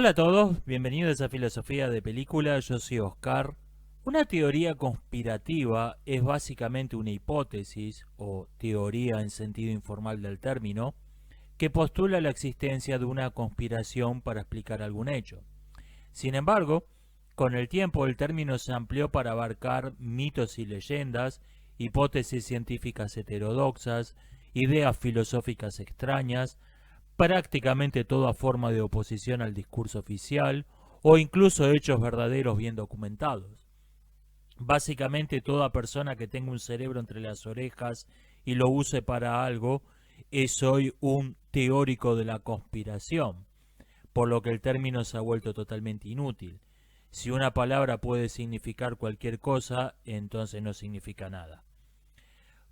Hola a todos, bienvenidos a Filosofía de Película, yo soy Oscar. Una teoría conspirativa es básicamente una hipótesis, o teoría en sentido informal del término, que postula la existencia de una conspiración para explicar algún hecho. Sin embargo, con el tiempo el término se amplió para abarcar mitos y leyendas, hipótesis científicas heterodoxas, ideas filosóficas extrañas, prácticamente toda forma de oposición al discurso oficial o incluso hechos verdaderos bien documentados. Básicamente toda persona que tenga un cerebro entre las orejas y lo use para algo es hoy un teórico de la conspiración, por lo que el término se ha vuelto totalmente inútil. Si una palabra puede significar cualquier cosa, entonces no significa nada.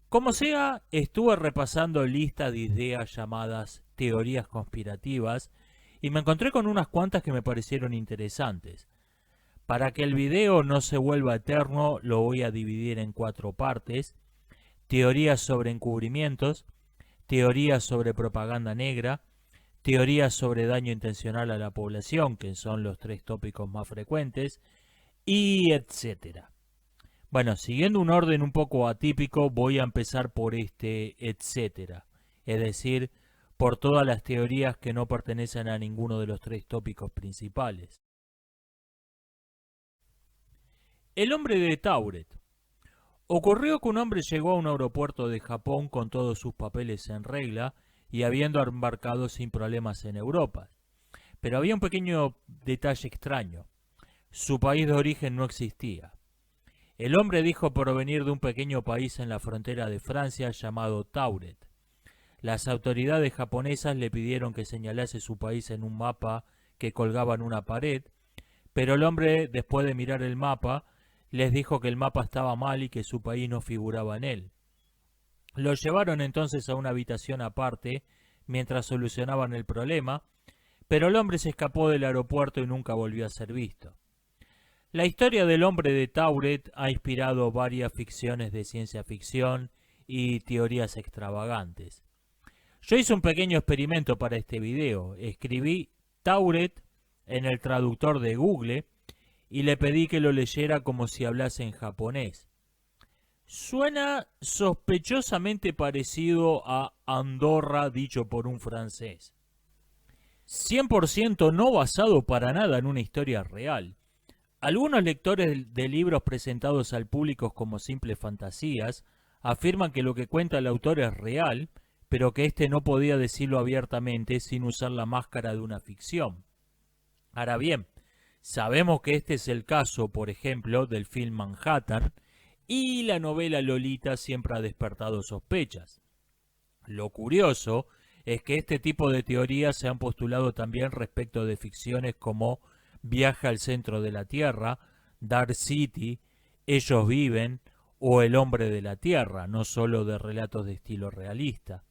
Como sea, estuve repasando listas de ideas llamadas teorías conspirativas y me encontré con unas cuantas que me parecieron interesantes. Para que el video no se vuelva eterno, lo voy a dividir en 4 partes: teorías sobre encubrimientos, teorías sobre propaganda negra, teorías sobre daño intencional a la población, que son los 3 tópicos más frecuentes, y etcétera. Bueno, siguiendo un orden un poco atípico, voy a empezar por este etcétera, es decir, por todas las teorías que no pertenecen a ninguno de los 3 tópicos principales. El hombre de Tauret. Ocurrió que un hombre llegó a un aeropuerto de Japón con todos sus papeles en regla y habiendo embarcado sin problemas en Europa. Pero había un pequeño detalle extraño. Su país de origen no existía. El hombre dijo provenir de un pequeño país en la frontera de Francia llamado Tauret. Las autoridades japonesas le pidieron que señalase su país en un mapa que colgaba en una pared, pero el hombre, después de mirar el mapa, les dijo que el mapa estaba mal y que su país no figuraba en él. Lo llevaron entonces a una habitación aparte mientras solucionaban el problema, pero el hombre se escapó del aeropuerto y nunca volvió a ser visto. La historia del hombre de Tauret ha inspirado varias ficciones de ciencia ficción y teorías extravagantes. Yo hice un pequeño experimento para este video. Escribí Tauret en el traductor de Google y le pedí que lo leyera como si hablase en japonés. Suena sospechosamente parecido a Andorra dicho por un francés. 100% no basado para nada en una historia real. Algunos lectores de libros presentados al público como simples fantasías afirman que lo que cuenta el autor es real, pero que éste no podía decirlo abiertamente sin usar la máscara de una ficción. Ahora bien, sabemos que este es el caso, por ejemplo, del film Manhattan, y la novela Lolita siempre ha despertado sospechas. Lo curioso es que este tipo de teorías se han postulado también respecto de ficciones como Viaje al centro de la Tierra, Dark City, Ellos viven o El hombre de la Tierra, no solo de relatos de estilo realista.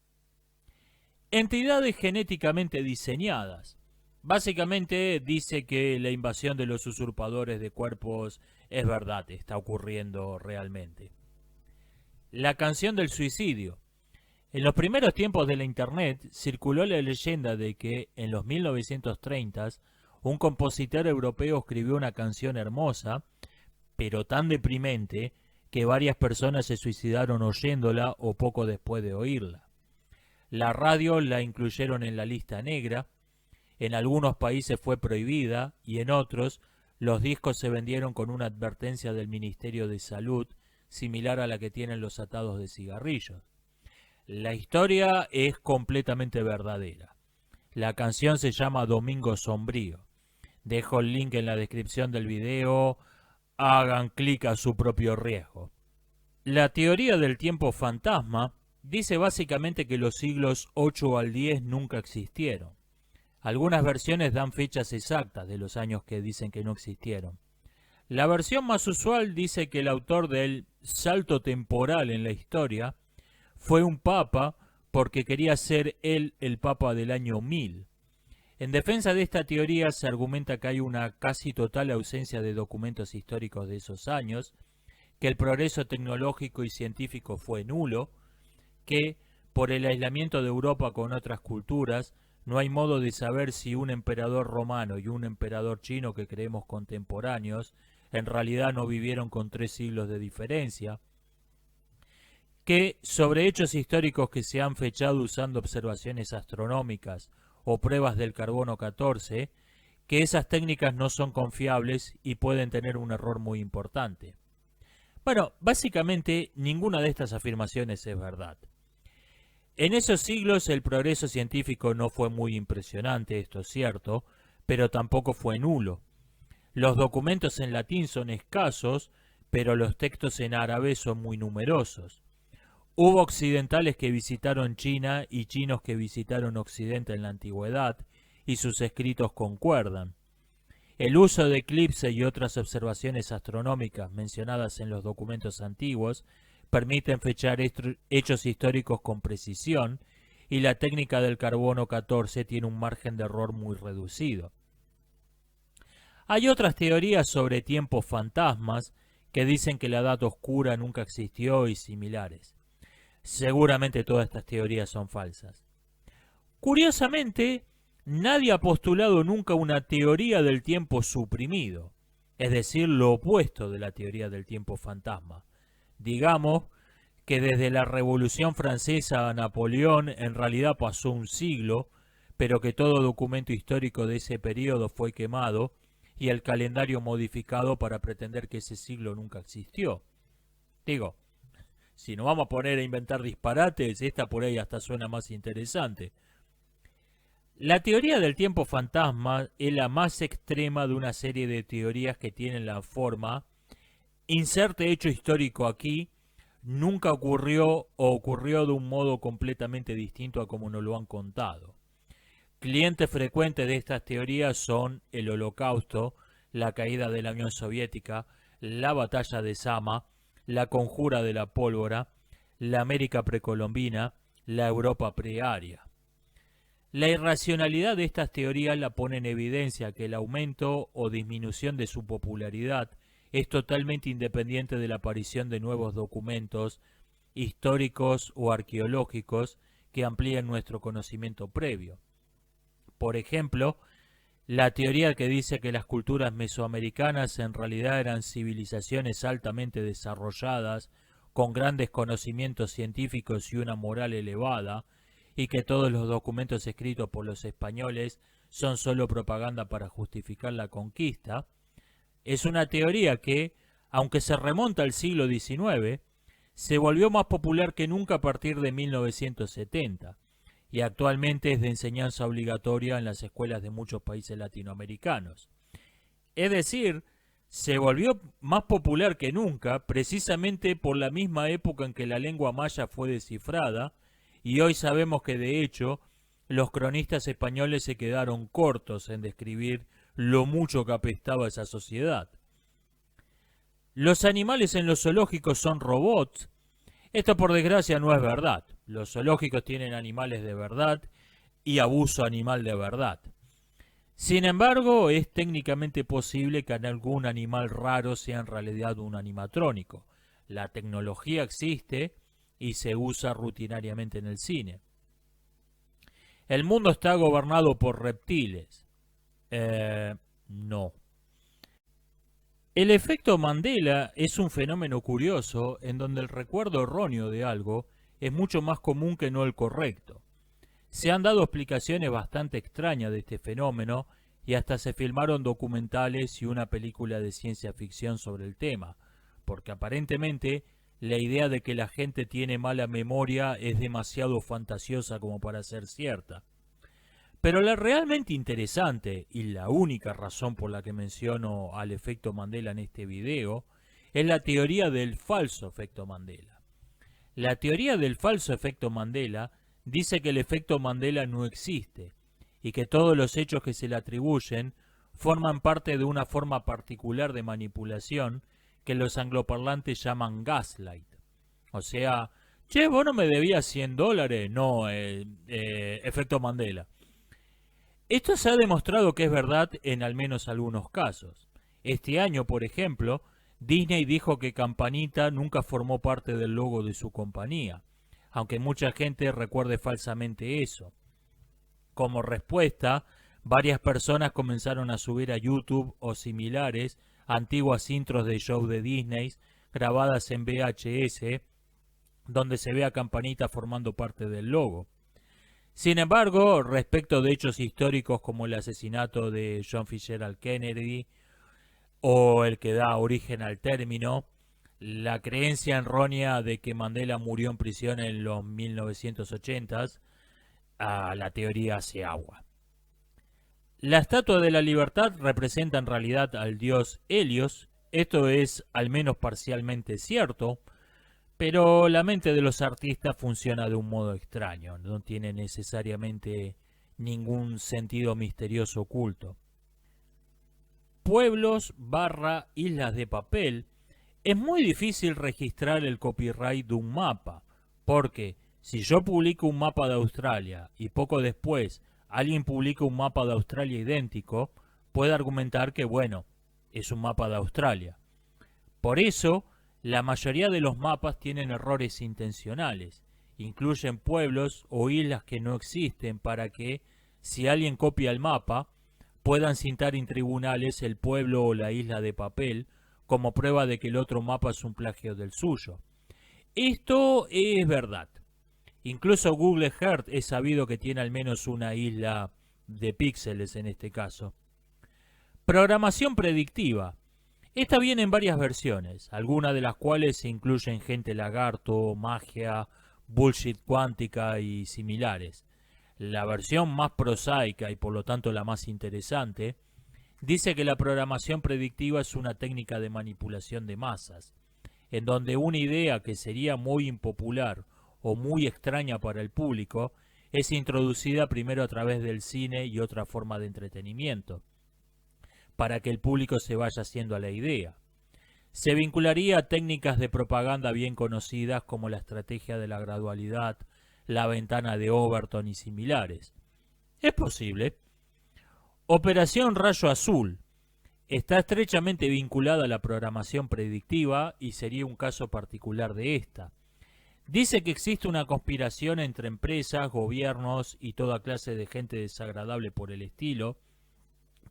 Entidades genéticamente diseñadas. Básicamente dice que la invasión de los usurpadores de cuerpos es verdad, está ocurriendo realmente. La canción del suicidio. En los primeros tiempos de la Internet circuló la leyenda de que en los 1930s un compositor europeo escribió una canción hermosa, pero tan deprimente que varias personas se suicidaron oyéndola o poco después de oírla. La radio la incluyeron en la lista negra, en algunos países fue prohibida y en otros los discos se vendieron con una advertencia del Ministerio de Salud similar a la que tienen los atados de cigarrillos. La historia es completamente verdadera. La canción se llama Domingo Sombrío. Dejo el link en la descripción del video. Hagan clic a su propio riesgo. La teoría del tiempo fantasma dice básicamente que los siglos 8 al 10 nunca existieron. Algunas versiones dan fechas exactas de los años que dicen que no existieron. La versión más usual dice que el autor del salto temporal en la historia fue un papa porque quería ser él el papa del año 1000. En defensa de esta teoría se argumenta que hay una casi total ausencia de documentos históricos de esos años, que el progreso tecnológico y científico fue nulo, que por el aislamiento de Europa con otras culturas No hay modo de saber si un emperador romano y un emperador chino que creemos contemporáneos en realidad no vivieron con 3 siglos de diferencia, que sobre hechos históricos que se han fechado usando observaciones astronómicas o pruebas del carbono 14, que esas técnicas no son confiables y pueden tener un error muy importante. Bueno, básicamente ninguna de estas afirmaciones es verdad. En esos siglos el progreso científico no fue muy impresionante, esto es cierto, pero tampoco fue nulo. Los documentos en latín son escasos, pero los textos en árabe son muy numerosos. Hubo occidentales que visitaron China y chinos que visitaron Occidente en la antigüedad, y sus escritos concuerdan. El uso de eclipse y otras observaciones astronómicas mencionadas en los documentos antiguos permiten fechar hechos históricos con precisión, y la técnica del carbono 14 tiene un margen de error muy reducido. Hay otras teorías sobre tiempos fantasmas que dicen que la edad oscura nunca existió y similares. Seguramente todas estas teorías son falsas. Curiosamente, nadie ha postulado nunca una teoría del tiempo suprimido, es decir, lo opuesto de la teoría del tiempo fantasma. Digamos que desde la Revolución Francesa a Napoleón en realidad pasó un siglo, pero que todo documento histórico de ese periodo fue quemado y el calendario modificado para pretender que ese siglo nunca existió. Digo, si nos vamos a poner a inventar disparates, esta por ahí hasta suena más interesante. La teoría del tiempo fantasma es la más extrema de una serie de teorías que tienen la forma: inserte hecho histórico aquí, nunca ocurrió o ocurrió de un modo completamente distinto a como nos lo han contado. Clientes frecuentes de estas teorías son el Holocausto, la caída de la Unión Soviética, la batalla de Sama, la conjura de la pólvora, la América precolombina, la Europa prearia. La irracionalidad de estas teorías la pone en evidencia que el aumento o disminución de su popularidad es totalmente independiente de la aparición de nuevos documentos históricos o arqueológicos que amplíen nuestro conocimiento previo. Por ejemplo, la teoría que dice que las culturas mesoamericanas en realidad eran civilizaciones altamente desarrolladas, con grandes conocimientos científicos y una moral elevada, y que todos los documentos escritos por los españoles son solo propaganda para justificar la conquista, es una teoría que, aunque se remonta al siglo XIX, se volvió más popular que nunca a partir de 1970, y actualmente es de enseñanza obligatoria en las escuelas de muchos países latinoamericanos. Es decir, se volvió más popular que nunca precisamente por la misma época en que la lengua maya fue descifrada, y hoy sabemos que de hecho los cronistas españoles se quedaron cortos en describir lo mucho que apestaba esa sociedad. Los animales en los zoológicos son robots. Esto por desgracia no es verdad. Los zoológicos tienen animales de verdad y abuso animal de verdad. Sin embargo, es técnicamente posible que algún animal raro sea en realidad un animatrónico. La tecnología existe y se usa rutinariamente en el cine. El mundo está gobernado por reptiles. No. El efecto Mandela es un fenómeno curioso en donde el recuerdo erróneo de algo es mucho más común que no el correcto. Se han dado explicaciones bastante extrañas de este fenómeno y hasta se filmaron documentales y una película de ciencia ficción sobre el tema, porque aparentemente la idea de que la gente tiene mala memoria es demasiado fantasiosa como para ser cierta. Pero la realmente interesante, y la única razón por la que menciono al efecto Mandela en este video, es la teoría del falso efecto Mandela. La teoría del falso efecto Mandela dice que el efecto Mandela no existe, y que todos los hechos que se le atribuyen forman parte de una forma particular de manipulación que los angloparlantes llaman gaslight. O sea, che, vos no me debías $100, no, efecto Mandela. Esto se ha demostrado que es verdad en al menos algunos casos. Este año, por ejemplo, Disney dijo que Campanita nunca formó parte del logo de su compañía, aunque mucha gente recuerde falsamente eso. Como respuesta, varias personas comenzaron a subir a YouTube o similares antiguas intros de show de Disney grabadas en VHS, donde se ve a Campanita formando parte del logo. Sin embargo, respecto de hechos históricos como el asesinato de John Fitzgerald Kennedy o el que da origen al término, la creencia errónea de que Mandela murió en prisión en los 1980s, la teoría hace agua. La Estatua de la Libertad representa en realidad al dios Helios. Esto es al menos parcialmente cierto, pero la mente de los artistas funciona de un modo extraño, no tiene necesariamente ningún sentido misterioso oculto. Pueblos / islas de papel. Es muy difícil registrar el copyright de un mapa, porque si yo publico un mapa de Australia y poco después alguien publica un mapa de Australia idéntico, puede argumentar que, bueno, es un mapa de Australia. Por eso, la mayoría de los mapas tienen errores intencionales, incluyen pueblos o islas que no existen para que, si alguien copia el mapa, puedan citar en tribunales el pueblo o la isla de papel como prueba de que el otro mapa es un plagio del suyo. Esto es verdad. Incluso Google Earth es sabido que tiene al menos una isla de píxeles en este caso. Programación predictiva. Esta viene en varias versiones, algunas de las cuales incluyen gente lagarto, magia, bullshit cuántica y similares. La versión más prosaica y por lo tanto la más interesante dice que la programación predictiva es una técnica de manipulación de masas, en donde una idea que sería muy impopular o muy extraña para el público es introducida primero a través del cine y otra forma de entretenimiento, para que el público se vaya haciendo a la idea. Se vincularía a técnicas de propaganda bien conocidas como la estrategia de la gradualidad, la ventana de Overton y similares. Es posible. Operación Rayo Azul. Está estrechamente vinculada a la programación predictiva y sería un caso particular de esta. Dice que existe una conspiración entre empresas, gobiernos y toda clase de gente desagradable por el estilo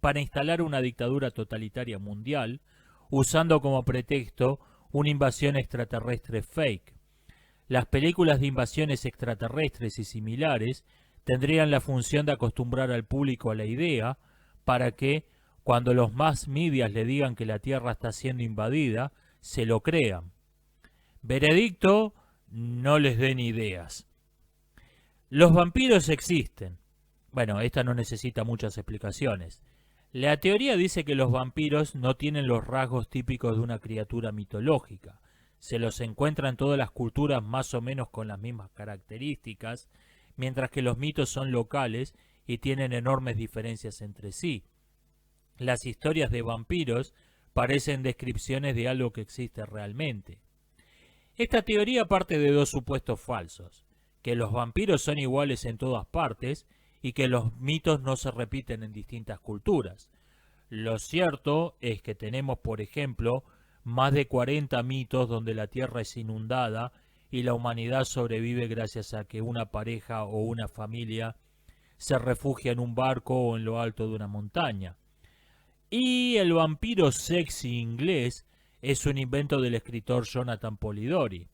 para instalar una dictadura totalitaria mundial, usando como pretexto una invasión extraterrestre fake. Las películas de invasiones extraterrestres y similares tendrían la función de acostumbrar al público a la idea para que, cuando los mass medias le digan que la Tierra está siendo invadida, se lo crean. Veredicto: no les den ideas. Los vampiros existen. Bueno, esta no necesita muchas explicaciones. La teoría dice que los vampiros no tienen los rasgos típicos de una criatura mitológica. Se los encuentra en todas las culturas más o menos con las mismas características, mientras que los mitos son locales y tienen enormes diferencias entre sí. Las historias de vampiros parecen descripciones de algo que existe realmente. Esta teoría parte de dos supuestos falsos: que los vampiros son iguales en todas partes y que los mitos no se repiten en distintas culturas. Lo cierto es que tenemos, por ejemplo, más de 40 mitos donde la Tierra es inundada y la humanidad sobrevive gracias a que una pareja o una familia se refugia en un barco o en lo alto de una montaña. Y el vampiro sexy inglés es un invento del escritor Jonathan Polidori.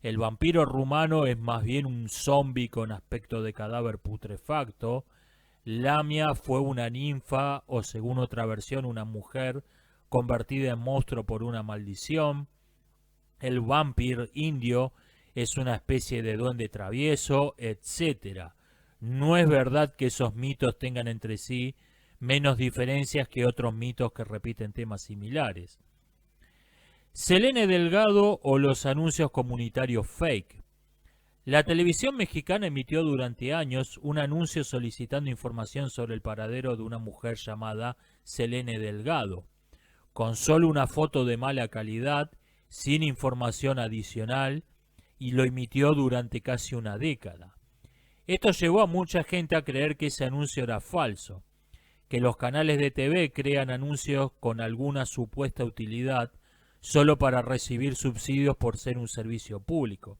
El vampiro rumano es más bien un zombi con aspecto de cadáver putrefacto. Lamia fue una ninfa o, según otra versión, una mujer convertida en monstruo por una maldición. El vampir indio es una especie de duende travieso, etc. No es verdad que esos mitos tengan entre sí menos diferencias que otros mitos que repiten temas similares. Selene Delgado o los anuncios comunitarios fake. La televisión mexicana emitió durante años un anuncio solicitando información sobre el paradero de una mujer llamada Selene Delgado, con solo una foto de mala calidad, sin información adicional, y lo emitió durante casi una década. Esto llevó a mucha gente a creer que ese anuncio era falso, que los canales de TV crean anuncios con alguna supuesta utilidad solo para recibir subsidios por ser un servicio público.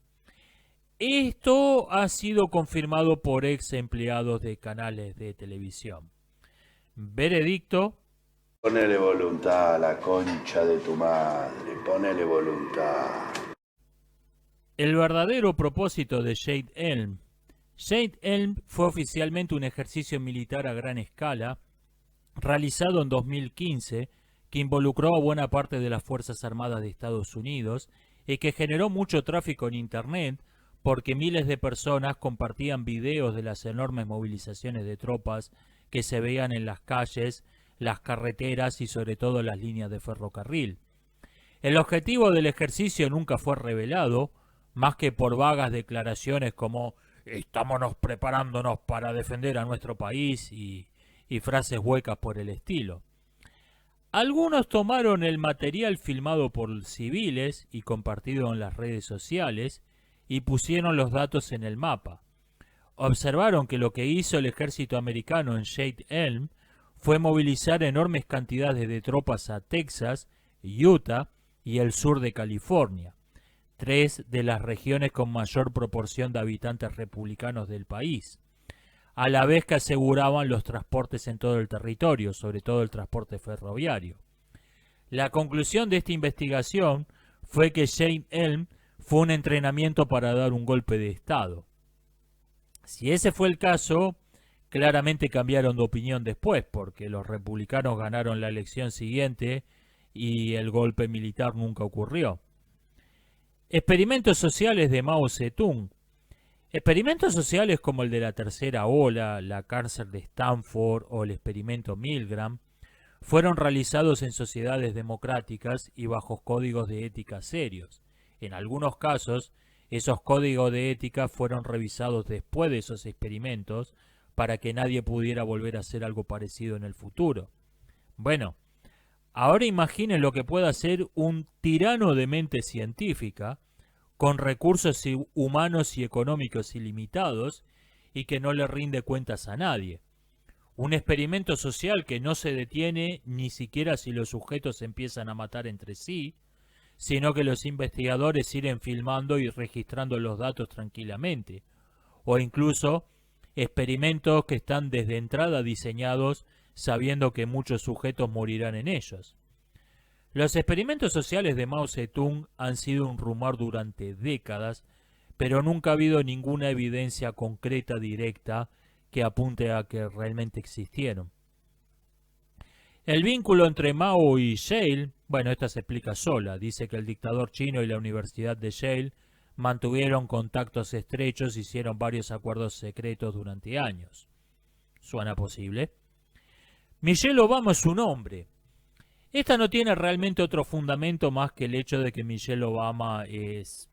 Esto ha sido confirmado por ex empleados de canales de televisión. Veredicto: Ponele voluntad a la concha de tu madre, ponele voluntad. el verdadero propósito de Jade Elm. Jade Elm fue oficialmente un ejercicio militar a gran escala realizado en 2015 que involucró a buena parte de las Fuerzas Armadas de Estados Unidos y que generó mucho tráfico en Internet porque miles de personas compartían videos de las enormes movilizaciones de tropas que se veían en las calles, las carreteras y sobre todo las líneas de ferrocarril. El objetivo del ejercicio nunca fue revelado, más que por vagas declaraciones como "estámonos preparándonos para defender a nuestro país" y frases huecas por el estilo. Algunos tomaron el material filmado por civiles y compartido en las redes sociales y pusieron los datos en el mapa. Observaron que lo que hizo el ejército americano en Jade Elm fue movilizar enormes cantidades de tropas a Texas, Utah y el sur de California, tres de las regiones con mayor proporción de habitantes republicanos del país, a la vez que aseguraban los transportes en todo el territorio, sobre todo el transporte ferroviario. La conclusión de esta investigación fue que Jade Elm fue un entrenamiento para dar un golpe de Estado. Si ese fue el caso, claramente cambiaron de opinión después, porque los republicanos ganaron la elección siguiente y el golpe militar nunca ocurrió. Experimentos sociales de Mao Zedong. Experimentos sociales como el de la tercera ola, la cárcel de Stanford o el experimento Milgram fueron realizados en sociedades democráticas y bajo códigos de ética serios. En algunos casos, esos códigos de ética fueron revisados después de esos experimentos para que nadie pudiera volver a hacer algo parecido en el futuro. Bueno, ahora imaginen lo que puede hacer un tirano de mente científica con recursos humanos y económicos ilimitados y que no le rinde cuentas a nadie. Un experimento social que no se detiene ni siquiera si los sujetos empiezan a matar entre sí, sino que los investigadores siguen filmando y registrando los datos tranquilamente. O incluso experimentos que están desde entrada diseñados sabiendo que muchos sujetos morirán en ellos. Los experimentos sociales de Mao Zedong han sido un rumor durante décadas, pero nunca ha habido ninguna evidencia concreta directa que apunte a que realmente existieron. El vínculo entre Mao y Yale, bueno, esta se explica sola. Dice que el dictador chino y la Universidad de Yale mantuvieron contactos estrechos y hicieron varios acuerdos secretos durante años. ¿Suena posible? Michelle Obama es un hombre. Esta no tiene realmente otro fundamento más que el hecho de que Michelle Obama es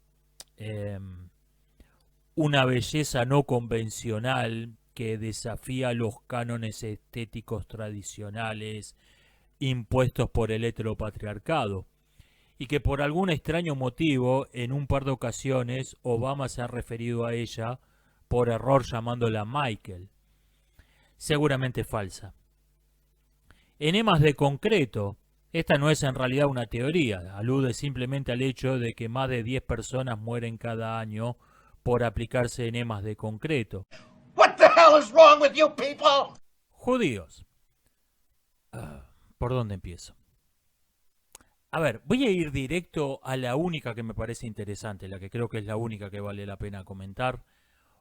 una belleza no convencional que desafía los cánones estéticos tradicionales impuestos por el heteropatriarcado, y que por algún extraño motivo en un par de ocasiones Obama se ha referido a ella por error llamándola Michael. Seguramente falsa. Enemas de concreto. Esta no es en realidad una teoría, alude simplemente al hecho de que más de 10 personas mueren cada año por aplicarse enemas de concreto. What the hell is wrong with you people? Judíos. ¿Por dónde empiezo? A ver, voy a ir directo a la única que me parece interesante, la que creo que es la única que vale la pena comentar.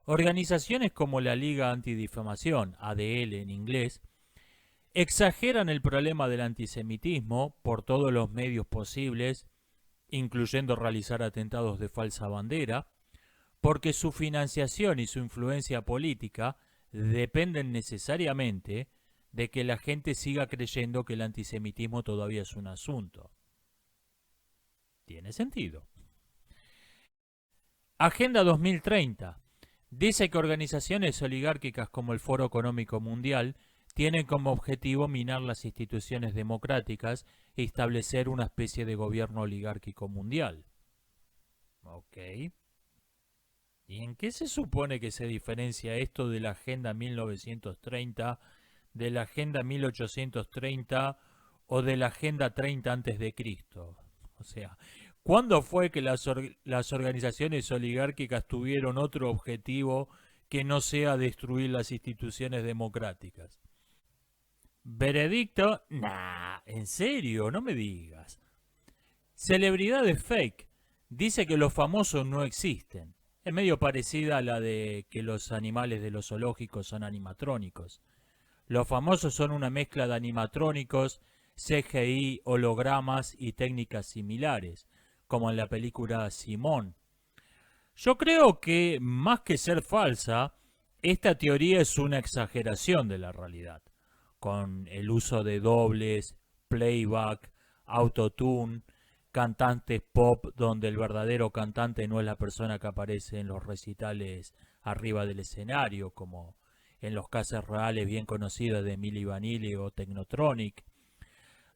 Organizaciones como la Liga Antidifamación, ADL en inglés, exageran el problema del antisemitismo por todos los medios posibles, incluyendo realizar atentados de falsa bandera, porque su financiación y su influencia política dependen necesariamente de que la gente siga creyendo que el antisemitismo todavía es un asunto. Tiene sentido. Agenda 2030 dice que organizaciones oligárquicas como el Foro Económico Mundial tienen como objetivo minar las instituciones democráticas e establecer una especie de gobierno oligárquico mundial. Ok. ¿Y en qué se supone que se diferencia esto de la Agenda 1930, de la Agenda 1830 o de la Agenda 30 antes de Cristo? O sea, ¿Cuándo fue que las organizaciones oligárquicas tuvieron otro objetivo que no sea destruir las instituciones democráticas? Veredicto, nah, en serio, no me digas. Celebridades fake, dice que los famosos no existen. Es medio parecida a la de que los animales de los zoológicos son animatrónicos. Los famosos son una mezcla de animatrónicos, CGI, hologramas y técnicas similares, como en la película Simón. Yo creo que, más que ser falsa, esta teoría es una exageración de la realidad, con el uso de dobles, playback, autotune, cantantes pop donde el verdadero cantante no es la persona que aparece en los recitales arriba del escenario, como en los casos reales bien conocidos de Milli Vanilli o Technotronic,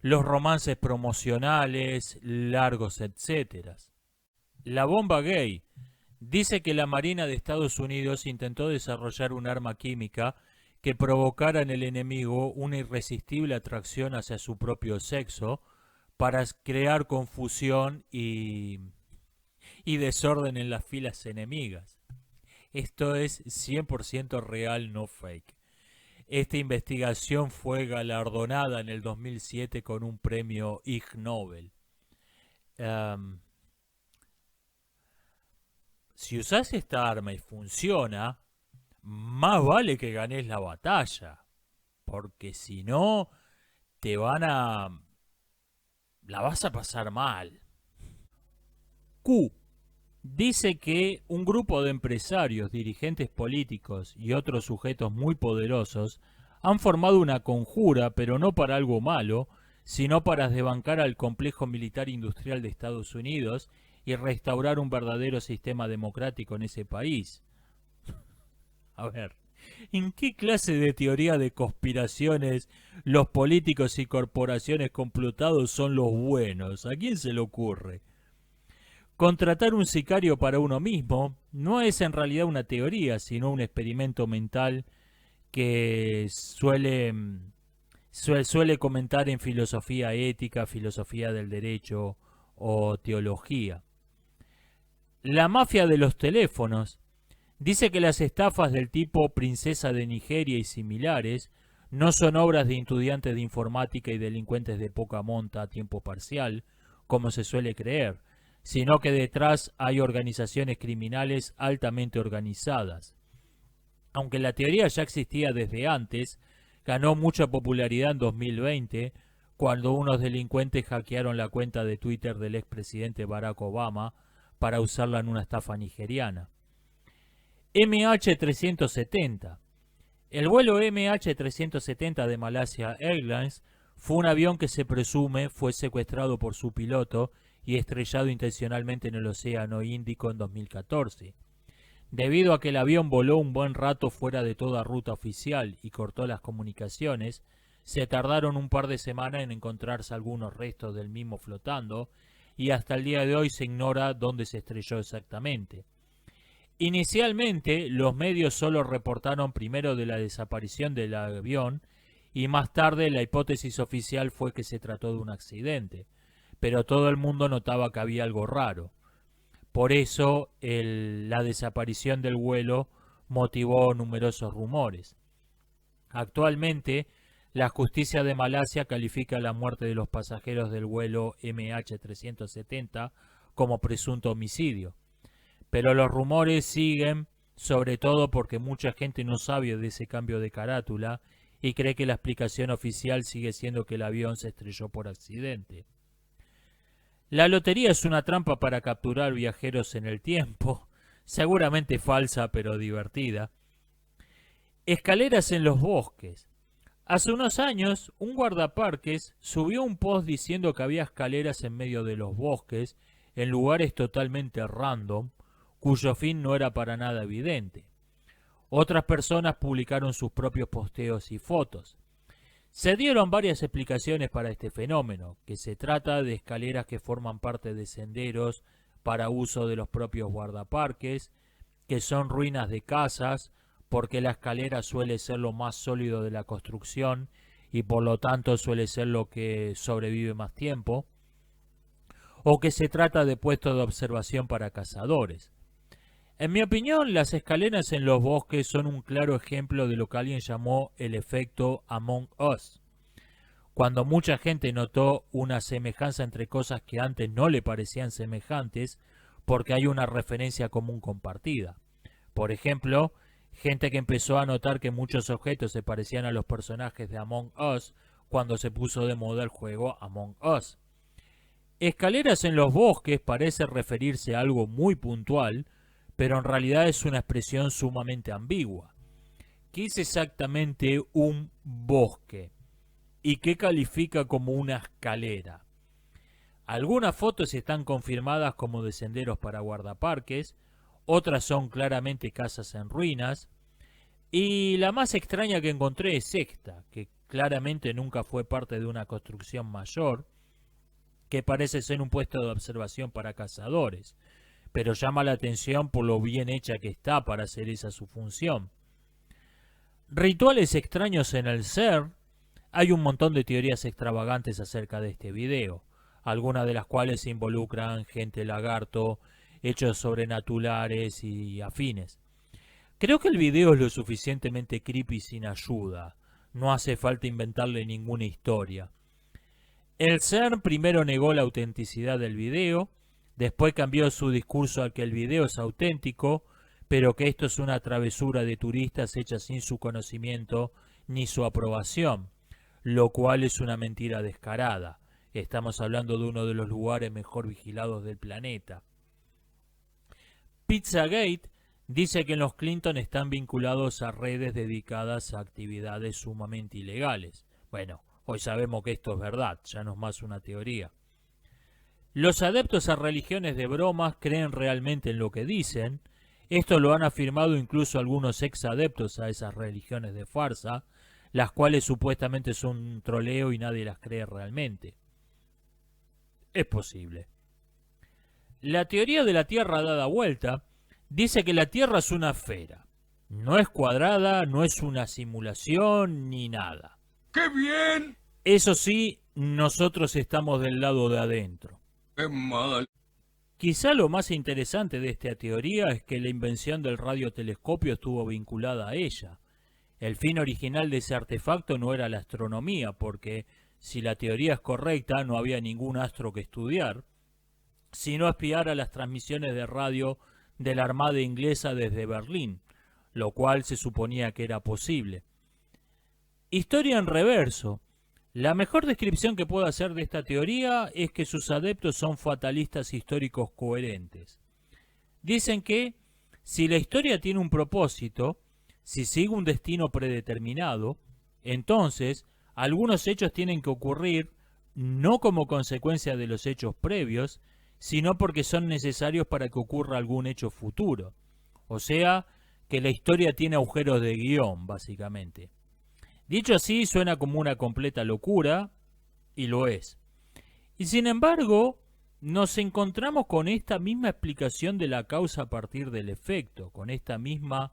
los romances promocionales, largos, etc. La bomba gay dice que la Marina de Estados Unidos intentó desarrollar un arma química que provocara en el enemigo una irresistible atracción hacia su propio sexo para crear confusión y desorden en las filas enemigas. Esto es 100% real, no fake. Esta investigación fue galardonada en el 2007 con un premio Ig Nobel. Si usás esta arma y funciona, más vale que ganes la batalla. Porque si no, la vas a pasar mal. Q dice que un grupo de empresarios, dirigentes políticos y otros sujetos muy poderosos han formado una conjura, pero no para algo malo, sino para desbancar al complejo militar industrial de Estados Unidos y restaurar un verdadero sistema democrático en ese país. A ver, ¿en qué clase de teoría de conspiraciones los políticos y corporaciones complotados son los buenos? ¿A quién se le ocurre? Contratar un sicario para uno mismo no es en realidad una teoría, sino un experimento mental que suele comentar en filosofía ética, filosofía del derecho o teología. La mafia de los teléfonos dice que las estafas del tipo Princesa de Nigeria y similares no son obras de estudiantes de informática y delincuentes de poca monta a tiempo parcial, como se suele creer, sino que detrás hay organizaciones criminales altamente organizadas. Aunque la teoría ya existía desde antes, ganó mucha popularidad en 2020, cuando unos delincuentes hackearon la cuenta de Twitter del expresidente Barack Obama para usarla en una estafa nigeriana. MH370. El vuelo MH370 de Malaysia Airlines fue un avión que se presume fue secuestrado por su piloto y estrellado intencionalmente en el Océano Índico en 2014. Debido a que el avión voló un buen rato fuera de toda ruta oficial y cortó las comunicaciones, se tardaron un par de semanas en encontrarse algunos restos del mismo flotando y hasta el día de hoy se ignora dónde se estrelló exactamente. Inicialmente, los medios solo reportaron primero de la desaparición del avión y más tarde la hipótesis oficial fue que se trató de un accidente, pero todo el mundo notaba que había algo raro. Por eso, la desaparición del vuelo motivó numerosos rumores. Actualmente, la justicia de Malasia califica la muerte de los pasajeros del vuelo MH370 como presunto homicidio. Pero los rumores siguen, sobre todo porque mucha gente no sabe de ese cambio de carátula y cree que la explicación oficial sigue siendo que el avión se estrelló por accidente. La lotería es una trampa para capturar viajeros en el tiempo, seguramente falsa pero divertida. Escaleras en los bosques. Hace unos años, un guardaparques subió un post diciendo que había escaleras en medio de los bosques, en lugares totalmente random, cuyo fin no era para nada evidente. Otras personas publicaron sus propios posteos y fotos. Se dieron varias explicaciones para este fenómeno, que se trata de escaleras que forman parte de senderos para uso de los propios guardaparques, que son ruinas de casas, porque la escalera suele ser lo más sólido de la construcción y por lo tanto suele ser lo que sobrevive más tiempo, o que se trata de puestos de observación para cazadores. En mi opinión, las escaleras en los bosques son un claro ejemplo de lo que alguien llamó el efecto Among Us, cuando mucha gente notó una semejanza entre cosas que antes no le parecían semejantes porque hay una referencia común compartida. Por ejemplo, gente que empezó a notar que muchos objetos se parecían a los personajes de Among Us cuando se puso de moda el juego Among Us. Escaleras en los bosques parece referirse a algo muy puntual, pero en realidad es una expresión sumamente ambigua. ¿Qué es exactamente un bosque? ¿Y qué califica como una escalera? Algunas fotos están confirmadas como de senderos para guardaparques, otras son claramente casas en ruinas, y la más extraña que encontré es esta, que claramente nunca fue parte de una construcción mayor, que parece ser un puesto de observación para cazadores, pero llama la atención por lo bien hecha que está para hacer esa su función. Rituales extraños en el CERN. Hay un montón de teorías extravagantes acerca de este video, algunas de las cuales involucran gente lagarto, hechos sobrenaturales y afines. Creo que el video es lo suficientemente creepy sin ayuda, no hace falta inventarle ninguna historia. El CERN primero negó la autenticidad del video, después cambió su discurso a que el video es auténtico, pero que esto es una travesura de turistas hecha sin su conocimiento ni su aprobación, lo cual es una mentira descarada. Estamos hablando de uno de los lugares mejor vigilados del planeta. Pizzagate dice que los Clinton están vinculados a redes dedicadas a actividades sumamente ilegales. Bueno, hoy sabemos que esto es verdad, ya no es más una teoría. Los adeptos a religiones de bromas creen realmente en lo que dicen. Esto lo han afirmado incluso algunos ex adeptos a esas religiones de farsa, las cuales supuestamente son un troleo y nadie las cree realmente. Es posible. La teoría de la Tierra dada vuelta dice que la Tierra es una esfera. No es cuadrada, no es una simulación ni nada. ¡Qué bien! Eso sí, nosotros estamos del lado de adentro. ¡Qué mal! Quizá lo más interesante de esta teoría es que la invención del radiotelescopio estuvo vinculada a ella. El fin original de ese artefacto no era la astronomía, porque si la teoría es correcta no había ningún astro que estudiar, sino espiar a las transmisiones de radio de la Armada inglesa desde Berlín, lo cual se suponía que era posible. Historia en reverso. La mejor descripción que puedo hacer de esta teoría es que sus adeptos son fatalistas históricos coherentes. Dicen que si la historia tiene un propósito, si sigue un destino predeterminado, entonces algunos hechos tienen que ocurrir no como consecuencia de los hechos previos, sino porque son necesarios para que ocurra algún hecho futuro. O sea, que la historia tiene agujeros de guión, básicamente. Dicho así, suena como una completa locura, y lo es. Y sin embargo, nos encontramos con esta misma explicación de la causa a partir del efecto, con esta misma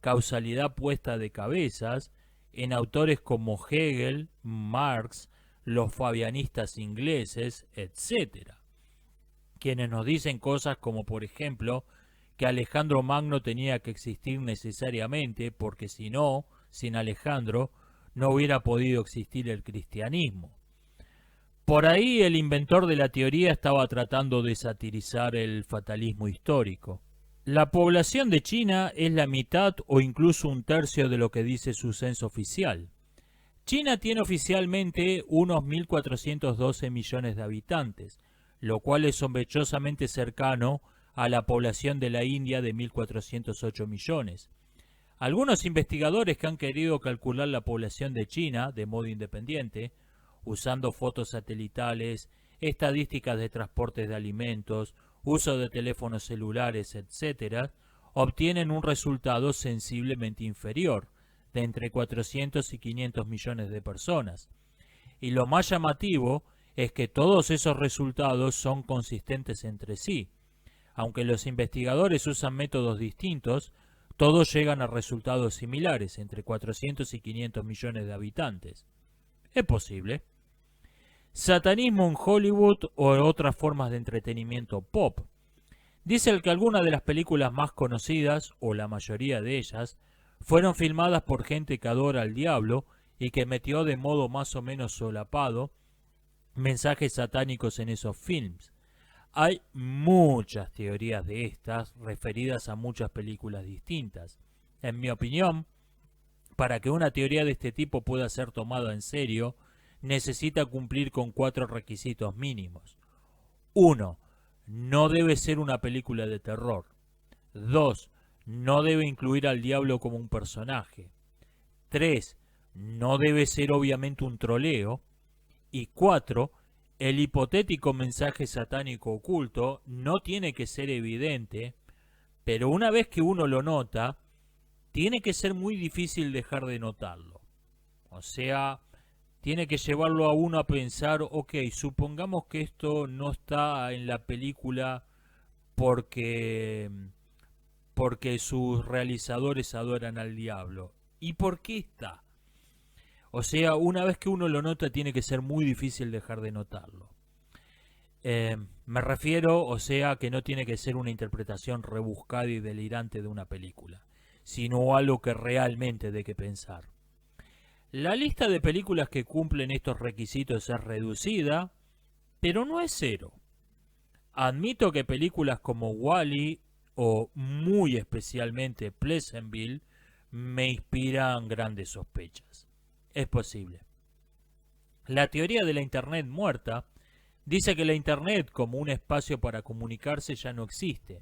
causalidad puesta de cabezas en autores como Hegel, Marx, los fabianistas ingleses, etc., quienes nos dicen cosas como, por ejemplo, que Alejandro Magno tenía que existir necesariamente porque si no, sin Alejandro, no hubiera podido existir el cristianismo. Por ahí el inventor de la teoría estaba tratando de satirizar el fatalismo histórico. La población de China es la mitad o incluso un tercio de lo que dice su censo oficial. China tiene oficialmente unos 1.412 millones de habitantes, lo cual es sospechosamente cercano a la población de la India de 1.408 millones. Algunos investigadores que han querido calcular la población de China de modo independiente, usando fotos satelitales, estadísticas de transportes de alimentos, uso de teléfonos celulares, etc., obtienen un resultado sensiblemente inferior, de entre 400 y 500 millones de personas. Y lo más llamativo es que todos esos resultados son consistentes entre sí. Aunque los investigadores usan métodos distintos, todos llegan a resultados similares, entre 400 y 500 millones de habitantes. Es posible. satanismo en Hollywood o otras formas de entretenimiento pop. Dice que algunas de las películas más conocidas, o la mayoría de ellas, fueron filmadas por gente que adora al diablo y que metió de modo más o menos solapado mensajes satánicos en esos films. Hay muchas teorías de estas referidas a muchas películas distintas. En mi opinión, para que una teoría de este tipo pueda ser tomada en serio, necesita cumplir con 4 requisitos mínimos. 1. No debe ser una película de terror. 2. No debe incluir al diablo como un personaje. 3. No debe ser obviamente un troleo. Y 4. El hipotético mensaje satánico oculto no tiene que ser evidente, pero una vez que uno lo nota, tiene que ser muy difícil dejar de notarlo. O sea, tiene que llevarlo a uno a pensar, ok, supongamos que esto no está en la película porque sus realizadores adoran al diablo. ¿Y por qué está? O sea, una vez que uno lo nota, tiene que ser muy difícil dejar de notarlo. Me refiero, o sea, que no tiene que ser una interpretación rebuscada y delirante de una película, sino algo que realmente dé que pensar. La lista de películas que cumplen estos requisitos es reducida, pero no es cero. Admito que películas como Wall-E o muy especialmente Pleasantville me inspiran grandes sospechas. Es posible. La teoría de la Internet muerta dice que la Internet como un espacio para comunicarse ya no existe.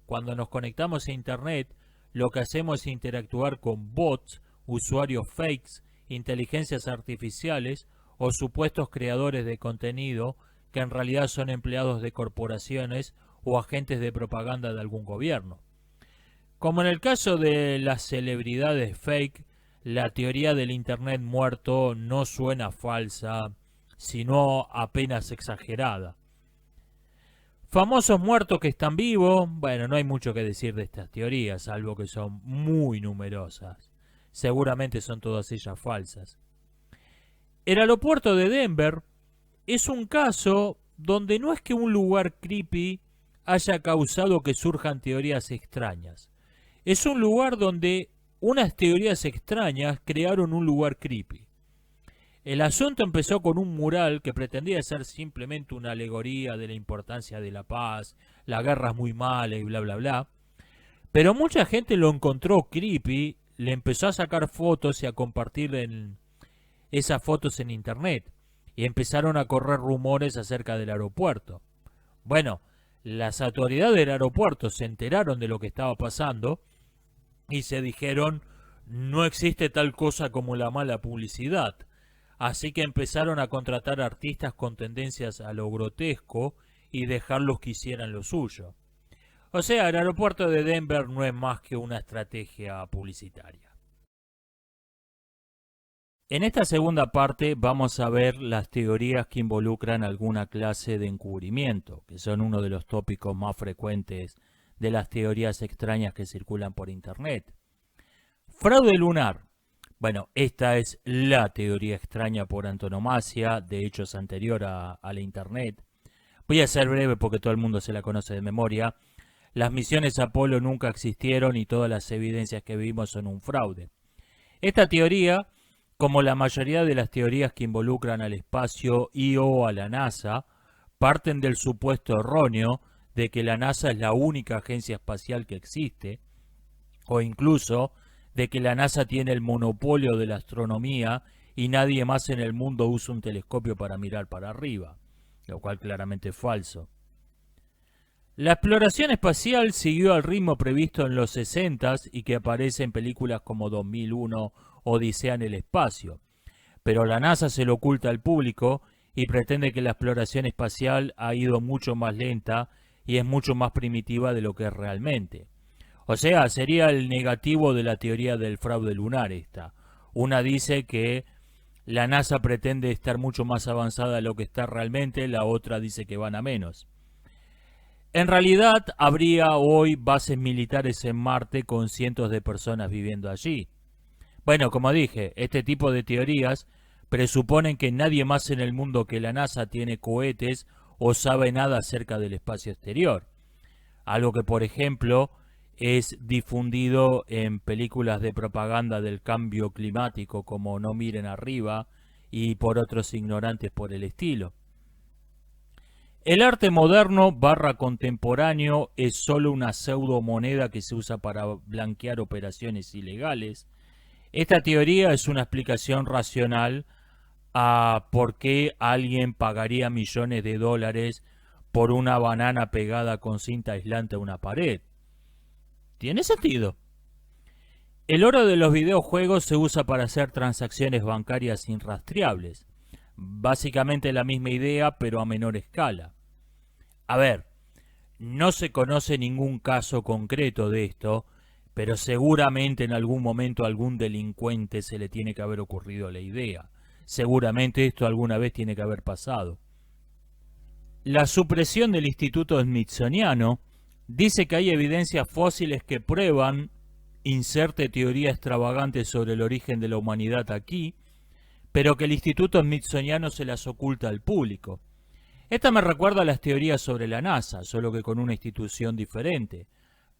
Cuando nos conectamos a Internet, lo que hacemos es interactuar con bots, usuarios fakes, inteligencias artificiales o supuestos creadores de contenido que en realidad son empleados de corporaciones o agentes de propaganda de algún gobierno. Como en el caso de las celebridades fake, la teoría del Internet muerto no suena falsa, sino apenas exagerada. Famosos muertos que están vivos, bueno, no hay mucho que decir de estas teorías, salvo que son muy numerosas. Seguramente son todas ellas falsas. El aeropuerto de Denver es un caso donde no es que un lugar creepy haya causado que surjan teorías extrañas. Es un lugar donde unas teorías extrañas crearon un lugar creepy. El asunto empezó con un mural que pretendía ser simplemente una alegoría de la importancia de la paz, la guerra es muy mala y bla bla bla. Pero mucha gente lo encontró creepy, le empezó a sacar fotos y a compartir esas fotos en internet. Y empezaron a correr rumores acerca del aeropuerto. Bueno, las autoridades del aeropuerto se enteraron de lo que estaba pasando y se dijeron, no existe tal cosa como la mala publicidad. Así que empezaron a contratar artistas con tendencias a lo grotesco y dejarlos que hicieran lo suyo. O sea, el aeropuerto de Denver no es más que una estrategia publicitaria. En esta segunda parte vamos a ver las teorías que involucran alguna clase de encubrimiento, que son uno de los tópicos más frecuentes de las teorías extrañas que circulan por internet. Fraude lunar. Bueno, esta es la teoría extraña por antonomasia, de hecho es anterior a la internet. Voy a ser breve porque todo el mundo se la conoce de memoria. Las misiones Apolo nunca existieron y todas las evidencias que vimos son un fraude. Esta teoría, como la mayoría de las teorías que involucran al espacio y o a la NASA, parten del supuesto erróneo de que la NASA es la única agencia espacial que existe, o incluso de que la NASA tiene el monopolio de la astronomía y nadie más en el mundo usa un telescopio para mirar para arriba, lo cual claramente es falso. La exploración espacial siguió al ritmo previsto en los 60s y que aparece en películas como 2001, Odisea en el espacio, pero la NASA se lo oculta al público y pretende que la exploración espacial ha ido mucho más lenta y es mucho más primitiva de lo que es realmente. O sea, sería el negativo de la teoría del fraude lunar esta. Una dice que la NASA pretende estar mucho más avanzada de lo que está realmente, la otra dice que van a menos. En realidad, habría hoy bases militares en Marte con cientos de personas viviendo allí. Bueno, como dije, este tipo de teorías presuponen que nadie más en el mundo que la NASA tiene cohetes o sabe nada acerca del espacio exterior. Algo que, por ejemplo, es difundido en películas de propaganda del cambio climático como No miren arriba y por otros ignorantes por el estilo. El arte moderno / contemporáneo es solo una pseudo moneda que se usa para blanquear operaciones ilegales. Esta teoría es una explicación racional a por qué alguien pagaría millones de dólares por una banana pegada con cinta aislante a una pared. ¿Tiene sentido? El oro de los videojuegos se usa para hacer transacciones bancarias irrastreables. Básicamente la misma idea, pero a menor escala. A ver, no se conoce ningún caso concreto de esto, pero seguramente en algún momento a algún delincuente se le tiene que haber ocurrido la idea. Seguramente esto alguna vez tiene que haber pasado. La supresión del Instituto Smithsoniano dice que hay evidencias fósiles que prueban, inserte teoría extravagante sobre el origen de la humanidad aquí, pero que el Instituto Smithsoniano se las oculta al público. Esta me recuerda a las teorías sobre la NASA, solo que con una institución diferente.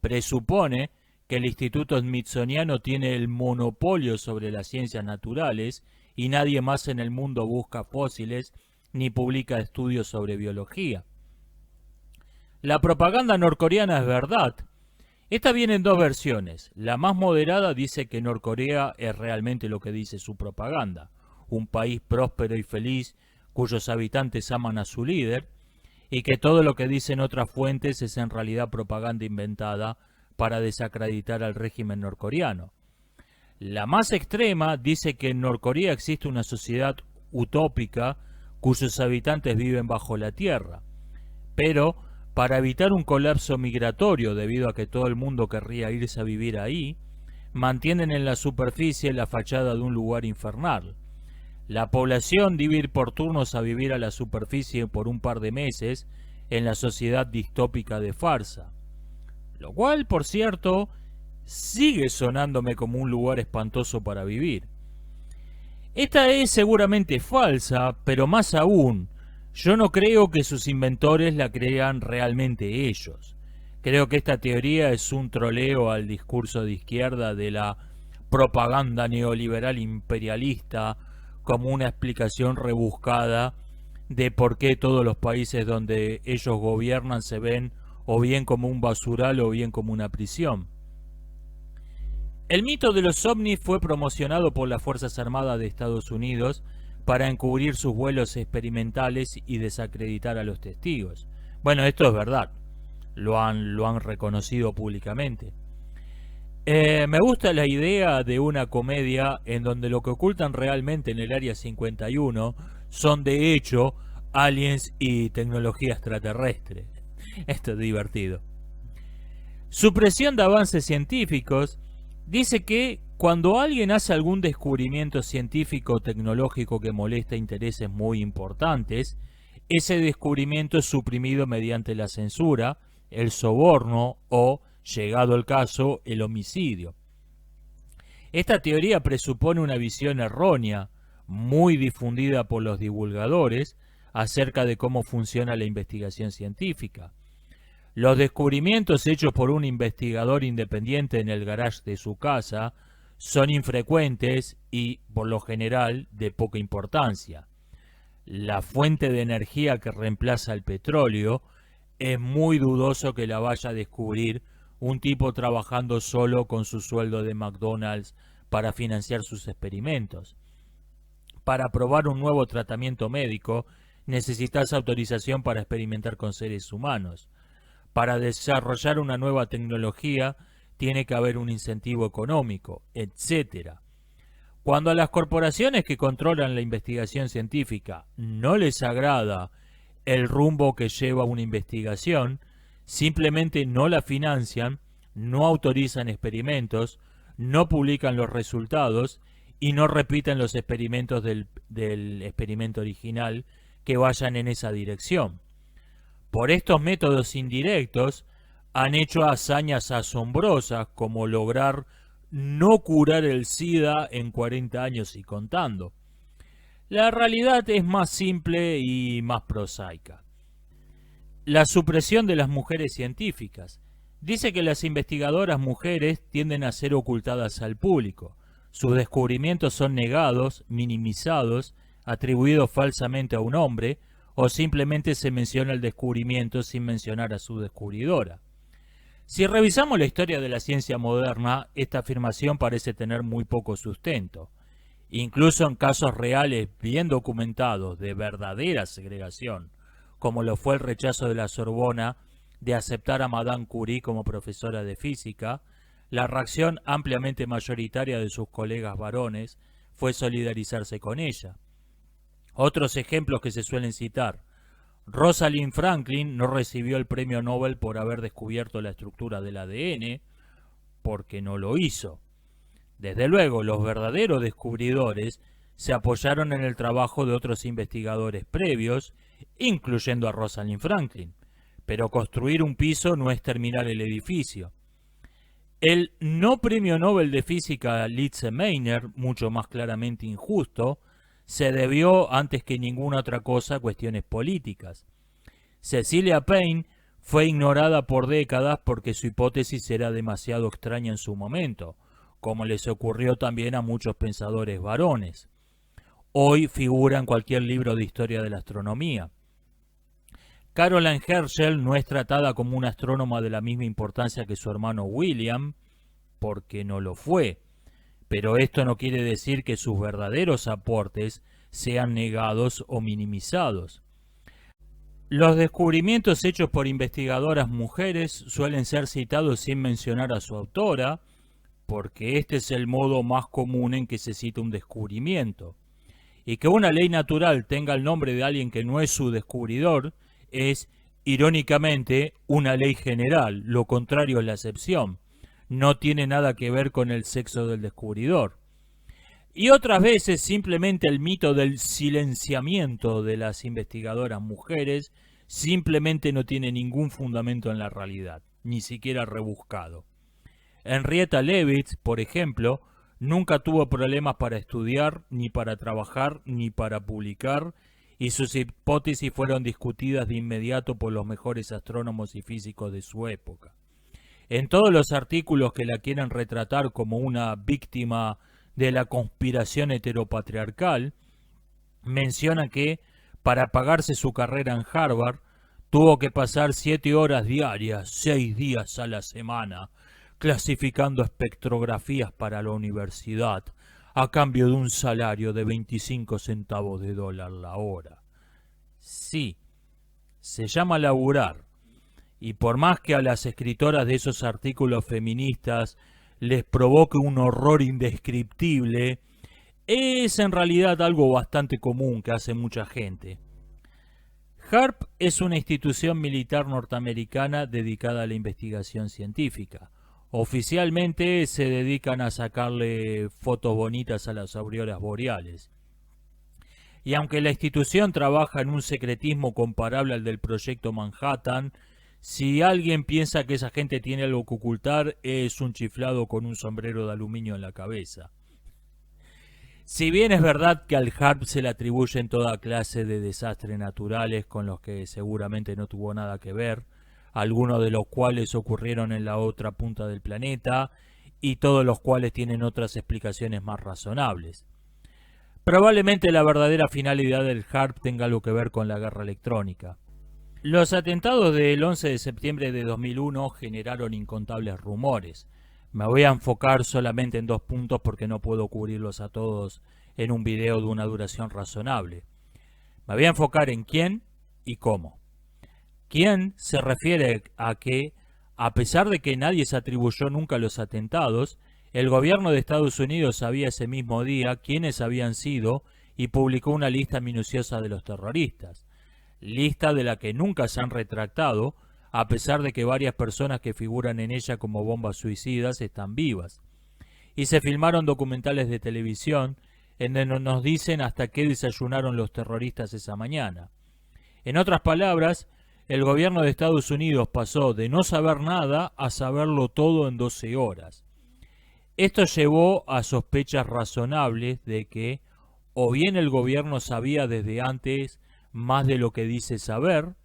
Presupone que el Instituto Smithsoniano tiene el monopolio sobre las ciencias naturales y nadie más en el mundo busca fósiles ni publica estudios sobre biología. La propaganda norcoreana es verdad. Esta viene en dos versiones. La más moderada dice que Norcorea es realmente lo que dice su propaganda, un país próspero y feliz cuyos habitantes aman a su líder, y que todo lo que dicen otras fuentes es en realidad propaganda inventada para desacreditar al régimen norcoreano. La más extrema dice que en Norcorea existe una sociedad utópica cuyos habitantes viven bajo la tierra, pero para evitar un colapso migratorio debido a que todo el mundo querría irse a vivir ahí, mantienen en la superficie la fachada de un lugar infernal. La población debe ir por turnos a vivir a la superficie por un par de meses en la sociedad distópica de farsa. Lo cual, por cierto, sigue sonándome como un lugar espantoso para vivir. Esta es seguramente falsa, pero más aún, yo no creo que sus inventores la crean realmente ellos. Creo que esta teoría es un troleo al discurso de izquierda de la propaganda neoliberal imperialista, como una explicación rebuscada de por qué todos los países donde ellos gobiernan se ven o bien como un basural o bien como una prisión. El mito de los ovnis fue promocionado por las Fuerzas Armadas de Estados Unidos para encubrir sus vuelos experimentales y desacreditar a los testigos. Bueno, esto es verdad, lo han reconocido públicamente. Me gusta la idea de una comedia en donde lo que ocultan realmente en el Área 51 son de hecho aliens y tecnología extraterrestre. Esto es divertido. Supresión de avances científicos dice que cuando alguien hace algún descubrimiento científico o tecnológico que molesta intereses muy importantes, ese descubrimiento es suprimido mediante la censura, el soborno o, llegado el caso, el homicidio. Esta teoría presupone una visión errónea, muy difundida por los divulgadores, acerca de cómo funciona la investigación científica. Los descubrimientos hechos por un investigador independiente en el garage de su casa son infrecuentes y, por lo general, de poca importancia. La fuente de energía que reemplaza el petróleo es muy dudoso que la vaya a descubrir un tipo trabajando solo con su sueldo de McDonald's para financiar sus experimentos. Para probar un nuevo tratamiento médico necesitas autorización para experimentar con seres humanos. Para desarrollar una nueva tecnología tiene que haber un incentivo económico, etc. Cuando a las corporaciones que controlan la investigación científica no les agrada el rumbo que lleva una investigación, simplemente no la financian, no autorizan experimentos, no publican los resultados y no repiten los experimentos del experimento original que vayan en esa dirección. Por estos métodos indirectos han hecho hazañas asombrosas como lograr no curar el SIDA en 40 años y contando. La realidad es más simple y más prosaica. La supresión de las mujeres científicas. Dice que las investigadoras mujeres tienden a ser ocultadas al público. Sus descubrimientos son negados, minimizados, atribuidos falsamente a un hombre, o simplemente se menciona el descubrimiento sin mencionar a su descubridora. Si revisamos la historia de la ciencia moderna, esta afirmación parece tener muy poco sustento. Incluso en casos reales bien documentados de verdadera segregación, como lo fue el rechazo de la Sorbona de aceptar a Madame Curie como profesora de física, la reacción ampliamente mayoritaria de sus colegas varones fue solidarizarse con ella. Otros ejemplos que se suelen citar: Rosalind Franklin no recibió el premio Nobel por haber descubierto la estructura del ADN, porque no lo hizo. Desde luego, los verdaderos descubridores se apoyaron en el trabajo de otros investigadores previos, incluyendo a Rosalind Franklin. Pero construir un piso no es terminar el edificio. El no premio Nobel de Física Lise Meitner, mucho más claramente injusto, se debió antes que ninguna otra cosa a cuestiones políticas. Cecilia Payne fue ignorada por décadas porque su hipótesis era demasiado extraña en su momento, como les ocurrió también a muchos pensadores varones. Hoy figura en cualquier libro de historia de la astronomía. Caroline Herschel no es tratada como una astrónoma de la misma importancia que su hermano William, porque no lo fue. Pero esto no quiere decir que sus verdaderos aportes sean negados o minimizados. Los descubrimientos hechos por investigadoras mujeres suelen ser citados sin mencionar a su autora, porque este es el modo más común en que se cita un descubrimiento. Y que una ley natural tenga el nombre de alguien que no es su descubridor es, irónicamente, una ley general, lo contrario es la excepción. No tiene nada que ver con el sexo del descubridor. Y otras veces simplemente el mito del silenciamiento de las investigadoras mujeres simplemente no tiene ningún fundamento en la realidad, ni siquiera rebuscado. Henrietta Leavitt, por ejemplo, nunca tuvo problemas para estudiar, ni para trabajar, ni para publicar, y sus hipótesis fueron discutidas de inmediato por los mejores astrónomos y físicos de su época. En todos los artículos que la quieren retratar como una víctima de la conspiración heteropatriarcal, menciona que, para pagarse su carrera en Harvard, tuvo que pasar 7 horas diarias, 6 días a la semana, clasificando espectrografías para la universidad, a cambio de un salario de 25 centavos de dólar la hora. Sí, se llama laburar. Y por más que a las escritoras de esos artículos feministas les provoque un horror indescriptible, es en realidad algo bastante común que hace mucha gente. HAARP es una institución militar norteamericana dedicada a la investigación científica. Oficialmente se dedican a sacarle fotos bonitas a las auroras boreales. Y aunque la institución trabaja en un secretismo comparable al del Proyecto Manhattan, si alguien piensa que esa gente tiene algo que ocultar, es un chiflado con un sombrero de aluminio en la cabeza. Si bien es verdad que al HAARP se le atribuyen toda clase de desastres naturales con los que seguramente no tuvo nada que ver, algunos de los cuales ocurrieron en la otra punta del planeta y todos los cuales tienen otras explicaciones más razonables. Probablemente la verdadera finalidad del HAARP tenga algo que ver con la guerra electrónica. Los atentados del 11 de septiembre de 2001 generaron incontables rumores. Me voy a enfocar solamente en 2 puntos porque no puedo cubrirlos a todos en un video de una duración razonable. Me voy a enfocar en quién y cómo. ¿Quién? Se refiere a que, a pesar de que nadie se atribuyó nunca a los atentados, el gobierno de Estados Unidos sabía ese mismo día quiénes habían sido y publicó una lista minuciosa de los terroristas. Lista de la que nunca se han retractado, a pesar de que varias personas que figuran en ella como bombas suicidas están vivas. Y se filmaron documentales de televisión en donde nos dicen hasta qué desayunaron los terroristas esa mañana. En otras palabras, el gobierno de Estados Unidos pasó de no saber nada a saberlo todo en 12 horas. Esto llevó a sospechas razonables de que o bien el gobierno sabía desde antes más de lo que dice saber,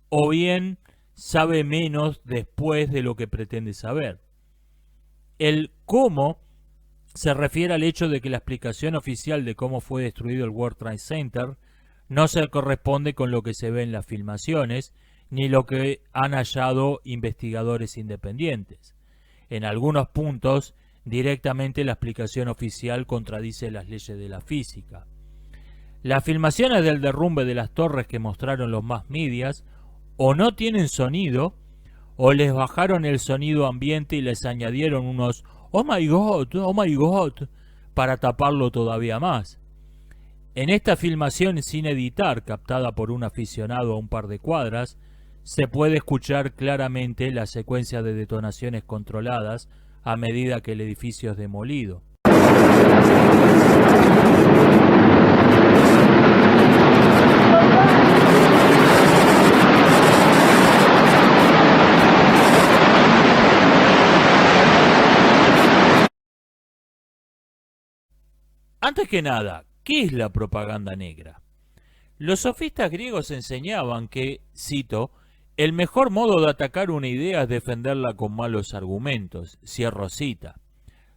o bien sabe menos después de lo que pretende saber. El cómo se refiere al hecho de que la explicación oficial de cómo fue destruido el World Trade Center no se corresponde con lo que se ve en las filmaciones, ni lo que han hallado investigadores independientes. En algunos puntos, directamente la explicación oficial contradice las leyes de la física. Las filmaciones del derrumbe de las torres que mostraron los mass medias o no tienen sonido, o les bajaron el sonido ambiente y les añadieron unos oh my god, para taparlo todavía más. En esta filmación sin editar, captada por un aficionado a un par de cuadras, se puede escuchar claramente la secuencia de detonaciones controladas a medida que el edificio es demolido. Antes que nada, ¿qué es la propaganda negra? Los sofistas griegos enseñaban que, cito, el mejor modo de atacar una idea es defenderla con malos argumentos, cierro cita.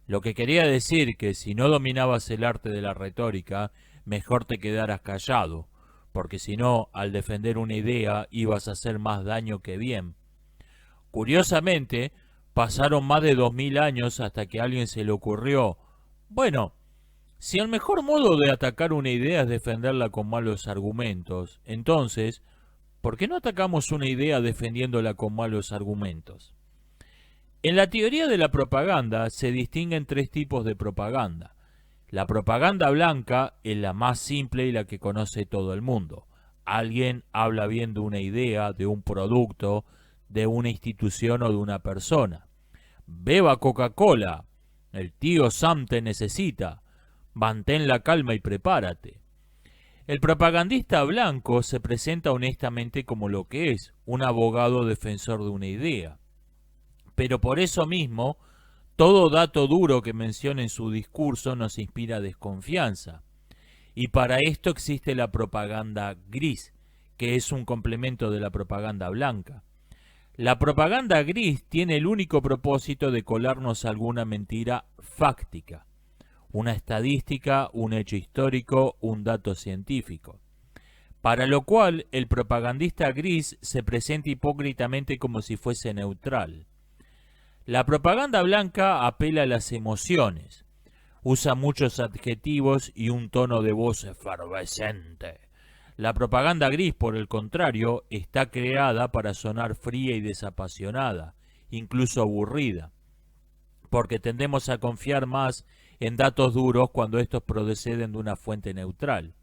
Lo que quería decir que si no dominabas el arte de la retórica, mejor te quedaras callado, porque si no, al defender una idea ibas a hacer más daño que bien. Curiosamente, pasaron más de 2000 años hasta que a alguien se le ocurrió, bueno, si el mejor modo de atacar una idea es defenderla con malos argumentos, entonces, ¿por qué no atacamos una idea defendiéndola con malos argumentos? En la teoría de la propaganda se distinguen tres tipos de propaganda. La propaganda blanca es la más simple y la que conoce todo el mundo. Alguien habla bien de una idea, de un producto, de una institución o de una persona. Beba Coca-Cola, el tío Sam te necesita. Mantén la calma y prepárate. El propagandista blanco se presenta honestamente como lo que es, un abogado defensor de una idea. Pero por eso mismo, todo dato duro que menciona en su discurso nos inspira desconfianza. Y para esto existe la propaganda gris, que es un complemento de la propaganda blanca. La propaganda gris tiene el único propósito de colarnos alguna mentira fáctica. Una estadística, un hecho histórico, un dato científico. Para lo cual, el propagandista gris se presenta hipócritamente como si fuese neutral. La propaganda blanca apela a las emociones. Usa muchos adjetivos y un tono de voz efervescente. La propaganda gris, por el contrario, está creada para sonar fría y desapasionada, incluso aburrida, porque tendemos a confiar más en datos duros cuando estos proceden de una fuente neutral.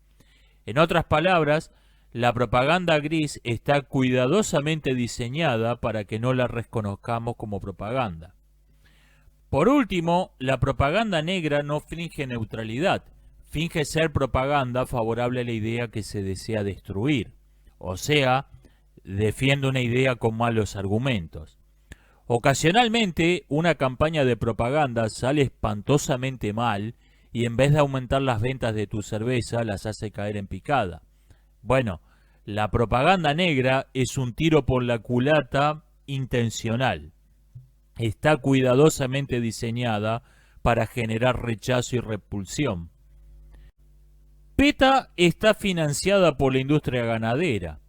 En otras palabras, la propaganda gris está cuidadosamente diseñada para que no la reconozcamos como propaganda. Por último, la propaganda negra no finge neutralidad, finge ser propaganda favorable a la idea que se desea destruir, o sea, defiende una idea con malos argumentos. Ocasionalmente, una campaña de propaganda sale espantosamente mal y en vez de aumentar las ventas de tu cerveza, las hace caer en picada. Bueno, la propaganda negra es un tiro por la culata intencional. Está cuidadosamente diseñada para generar rechazo y repulsión. PETA está financiada por la industria ganadera.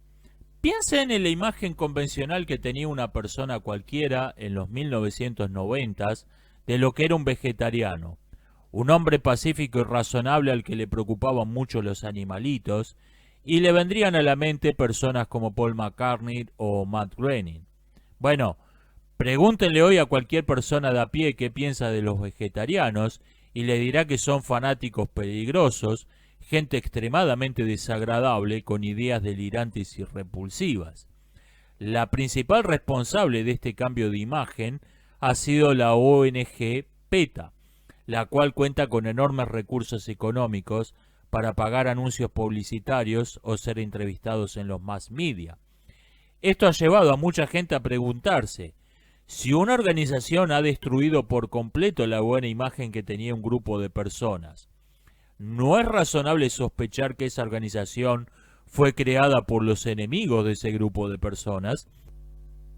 Piensen en la imagen convencional que tenía una persona cualquiera en los 1990s de lo que era un vegetariano. Un hombre pacífico y razonable al que le preocupaban mucho los animalitos, y le vendrían a la mente personas como Paul McCartney o Matt Groening. Bueno, pregúntenle hoy a cualquier persona de a pie qué piensa de los vegetarianos y le dirá que son fanáticos peligrosos, gente extremadamente desagradable con ideas delirantes y repulsivas. La principal responsable de este cambio de imagen ha sido la ONG PETA, la cual cuenta con enormes recursos económicos para pagar anuncios publicitarios o ser entrevistados en los mass media. Esto ha llevado a mucha gente a preguntarse, si una organización ha destruido por completo la buena imagen que tenía un grupo de personas, ¿No es razonable sospechar que esa organización fue creada por los enemigos de ese grupo de personas?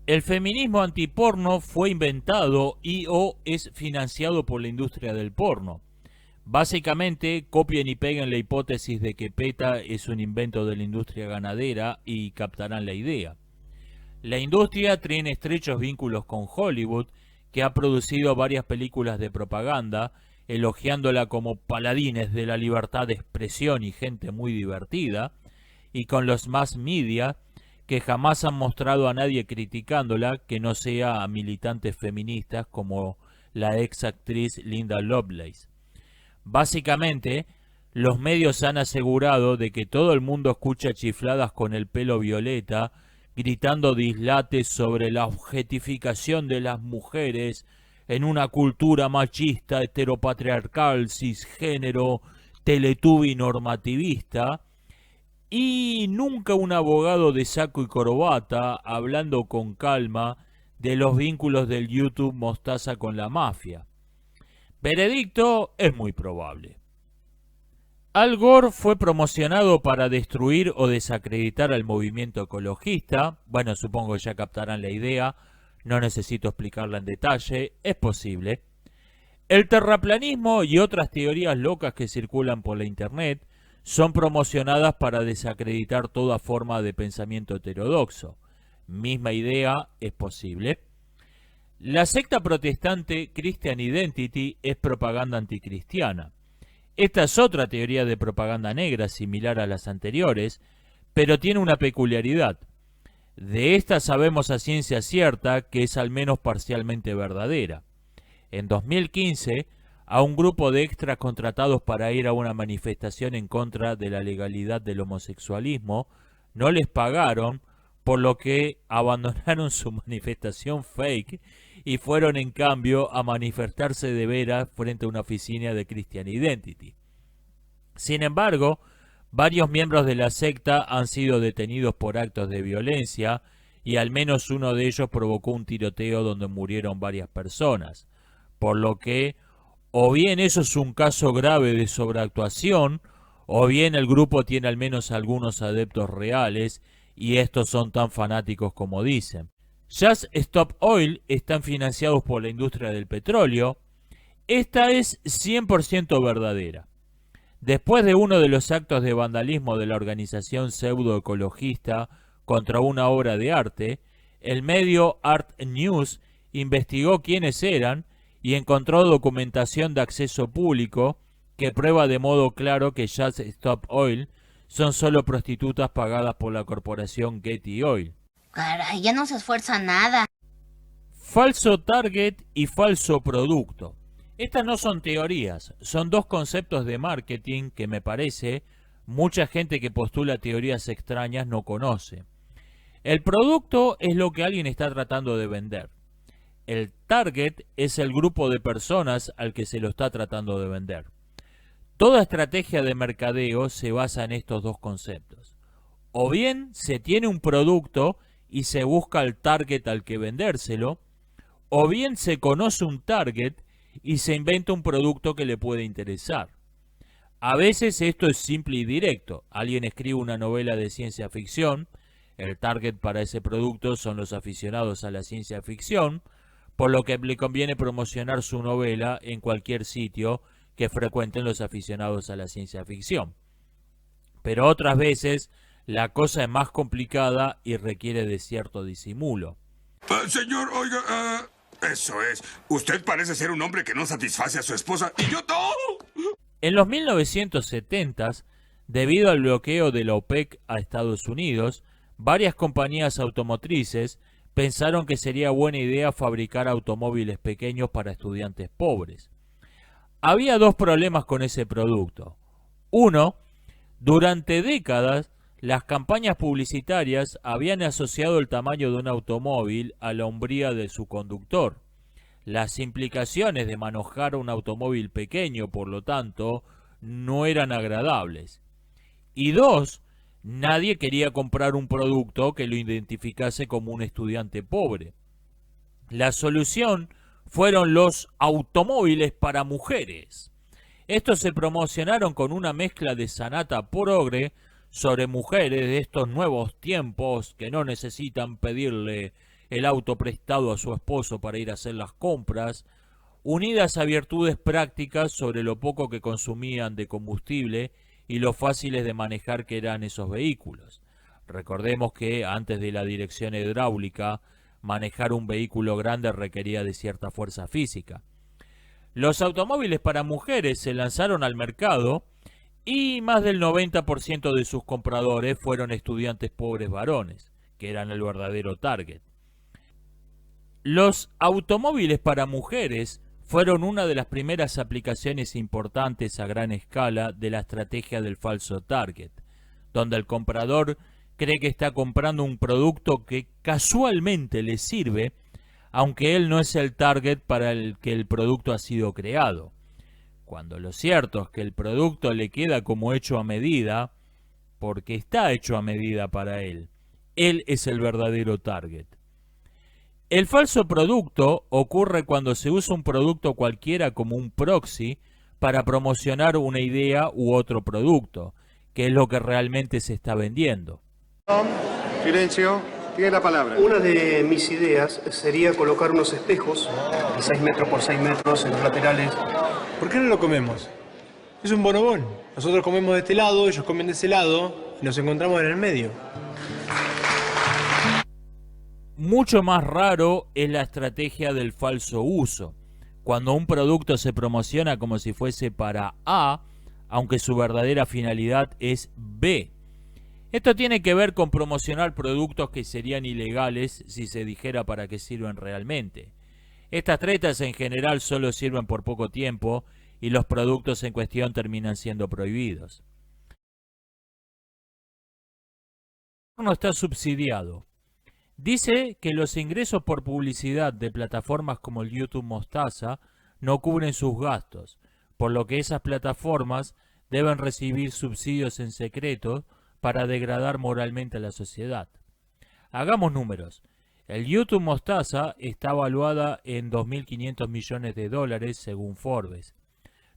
El feminismo antiporno fue inventado y o es financiado por la industria del porno. Básicamente, copien y peguen la hipótesis de que PETA es un invento de la industria ganadera y captarán la idea. La industria tiene estrechos vínculos con Hollywood, que ha producido varias películas de propaganda, elogiándola como paladines de la libertad de expresión y gente muy divertida, y con los mass media, que jamás han mostrado a nadie criticándola que no sea a militantes feministas como la ex actriz Linda Lovelace. Básicamente, los medios han asegurado de que todo el mundo escucha chifladas con el pelo violeta, gritando dislates sobre la objetificación de las mujeres en una cultura machista, heteropatriarcal, cisgénero, teletubi normativista, y nunca un abogado de saco y corbata hablando con calma de los vínculos del YouTube Mostaza con la mafia. Veredicto es muy probable. Al Gore fue promocionado para destruir o desacreditar al movimiento ecologista. Bueno, supongo que ya captarán la idea, no necesito explicarla en detalle, es posible. El terraplanismo y otras teorías locas que circulan por la internet son promocionadas para desacreditar toda forma de pensamiento heterodoxo. Misma idea, es posible. La secta protestante Christian Identity es propaganda anticristiana. Esta es otra teoría de propaganda negra similar a las anteriores, pero tiene una peculiaridad. De esta sabemos a ciencia cierta que es al menos parcialmente verdadera. En 2015, a un grupo de extras contratados para ir a una manifestación en contra de la legalidad del homosexualismo no les pagaron, por lo que abandonaron su manifestación fake y fueron en cambio a manifestarse de veras frente a una oficina de Christian Identity. Sin embargo, varios miembros de la secta han sido detenidos por actos de violencia y al menos uno de ellos provocó un tiroteo donde murieron varias personas, por lo que o bien eso es un caso grave de sobreactuación, o bien el grupo tiene al menos algunos adeptos reales y estos son tan fanáticos como dicen. Just Stop Oil están financiados por la industria del petróleo. Esta es 100% verdadera. Después de uno de los actos de vandalismo de la organización pseudoecologista contra una obra de arte, el medio Art News investigó quiénes eran y encontró documentación de acceso público que prueba de modo claro que Just Stop Oil son solo prostitutas pagadas por la corporación Getty Oil. Caray, ya no se esfuerza nada. Falso target y falso producto. Estas no son teorías, son dos conceptos de marketing que me parece mucha gente que postula teorías extrañas no conoce. El producto es lo que alguien está tratando de vender. El target es el grupo de personas al que se lo está tratando de vender. Toda estrategia de mercadeo se basa en estos dos conceptos. O bien se tiene un producto y se busca al target al que vendérselo, o bien se conoce un target y se inventa un producto que le puede interesar. A veces esto es simple y directo. Alguien escribe una novela de ciencia ficción, el target para ese producto son los aficionados a la ciencia ficción, por lo que le conviene promocionar su novela en cualquier sitio que frecuenten los aficionados a la ciencia ficción. Pero otras veces la cosa es más complicada y requiere de cierto disimulo. Señor, oiga, eso es. Usted parece ser un hombre que no satisface a su esposa y yo todo. En los 1970s, debido al bloqueo de la OPEC a Estados Unidos, varias compañías automotrices pensaron que sería buena idea fabricar automóviles pequeños para estudiantes pobres. Había dos problemas con ese producto. Uno, durante décadas, las campañas publicitarias habían asociado el tamaño de un automóvil a la hombría de su conductor. Las implicaciones de manejar un automóvil pequeño, por lo tanto, no eran agradables. Y dos, nadie quería comprar un producto que lo identificase como un estudiante pobre. La solución fueron los automóviles para mujeres. Estos se promocionaron con una mezcla de sanata progre sobre mujeres de estos nuevos tiempos que no necesitan pedirle el auto prestado a su esposo para ir a hacer las compras, unidas a virtudes prácticas sobre lo poco que consumían de combustible y lo fáciles de manejar que eran esos vehículos. Recordemos que antes de la dirección hidráulica, manejar un vehículo grande requería de cierta fuerza física. Los automóviles para mujeres se lanzaron al mercado y más del 90% de sus compradores fueron estudiantes pobres varones, que eran el verdadero target. Los automóviles para mujeres fueron una de las primeras aplicaciones importantes a gran escala de la estrategia del falso target, donde el comprador cree que está comprando un producto que casualmente le sirve, aunque él no es el target para el que el producto ha sido creado. Cuando lo cierto es que el producto le queda como hecho a medida, porque está hecho a medida para él. Él es el verdadero target. El falso producto ocurre cuando se usa un producto cualquiera como un proxy para promocionar una idea u otro producto, que es lo que realmente se está vendiendo. Silencio, tiene la palabra. Una de mis ideas sería colocar unos espejos de 6 metros por 6 metros en los laterales. ¿Por qué no lo comemos? Es un bonobón. Nosotros comemos de este lado, ellos comen de ese lado y nos encontramos en el medio. Mucho más raro es la estrategia del falso uso, cuando un producto se promociona como si fuese para A, aunque su verdadera finalidad es B. Esto tiene que ver con promocionar productos que serían ilegales si se dijera para qué sirven realmente. Estas tretas en general solo sirven por poco tiempo y los productos en cuestión terminan siendo prohibidos. No está subsidiado. Dice que los ingresos por publicidad de plataformas como el YouTube Mostaza no cubren sus gastos, por lo que esas plataformas deben recibir subsidios en secreto para degradar moralmente a la sociedad. Hagamos números. El YouTube Mostaza está valuada en 2.500 millones de dólares según Forbes.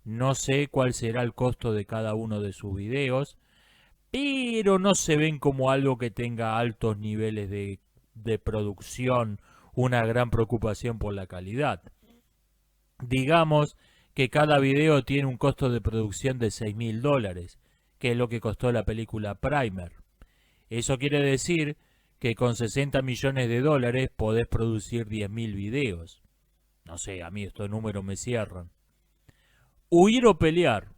No sé cuál será el costo de cada uno de sus videos, pero no se ven como algo que tenga altos niveles de producción, una gran preocupación por la calidad. Digamos que cada video tiene un costo de producción de $6.000, que es lo que costó la película Primer. Eso quiere decir que con 60 millones de dólares podés producir 10.000 videos. No sé, a mí estos números me cierran. Huir o pelear.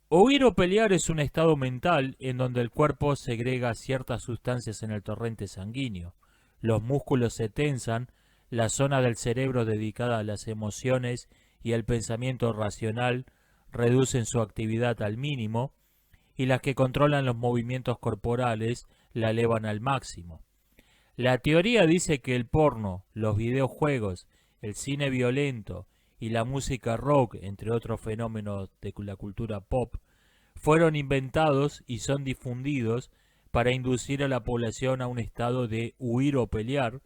Huir o pelear es un estado mental en donde el cuerpo segrega ciertas sustancias en el torrente sanguíneo. Los músculos se tensan, la zona del cerebro dedicada a las emociones y el pensamiento racional reducen su actividad al mínimo, y las que controlan los movimientos corporales la elevan al máximo. La teoría dice que el porno, los videojuegos, el cine violento y la música rock, entre otros fenómenos de la cultura pop, fueron inventados y son difundidos para inducir a la población a un estado de huir o pelear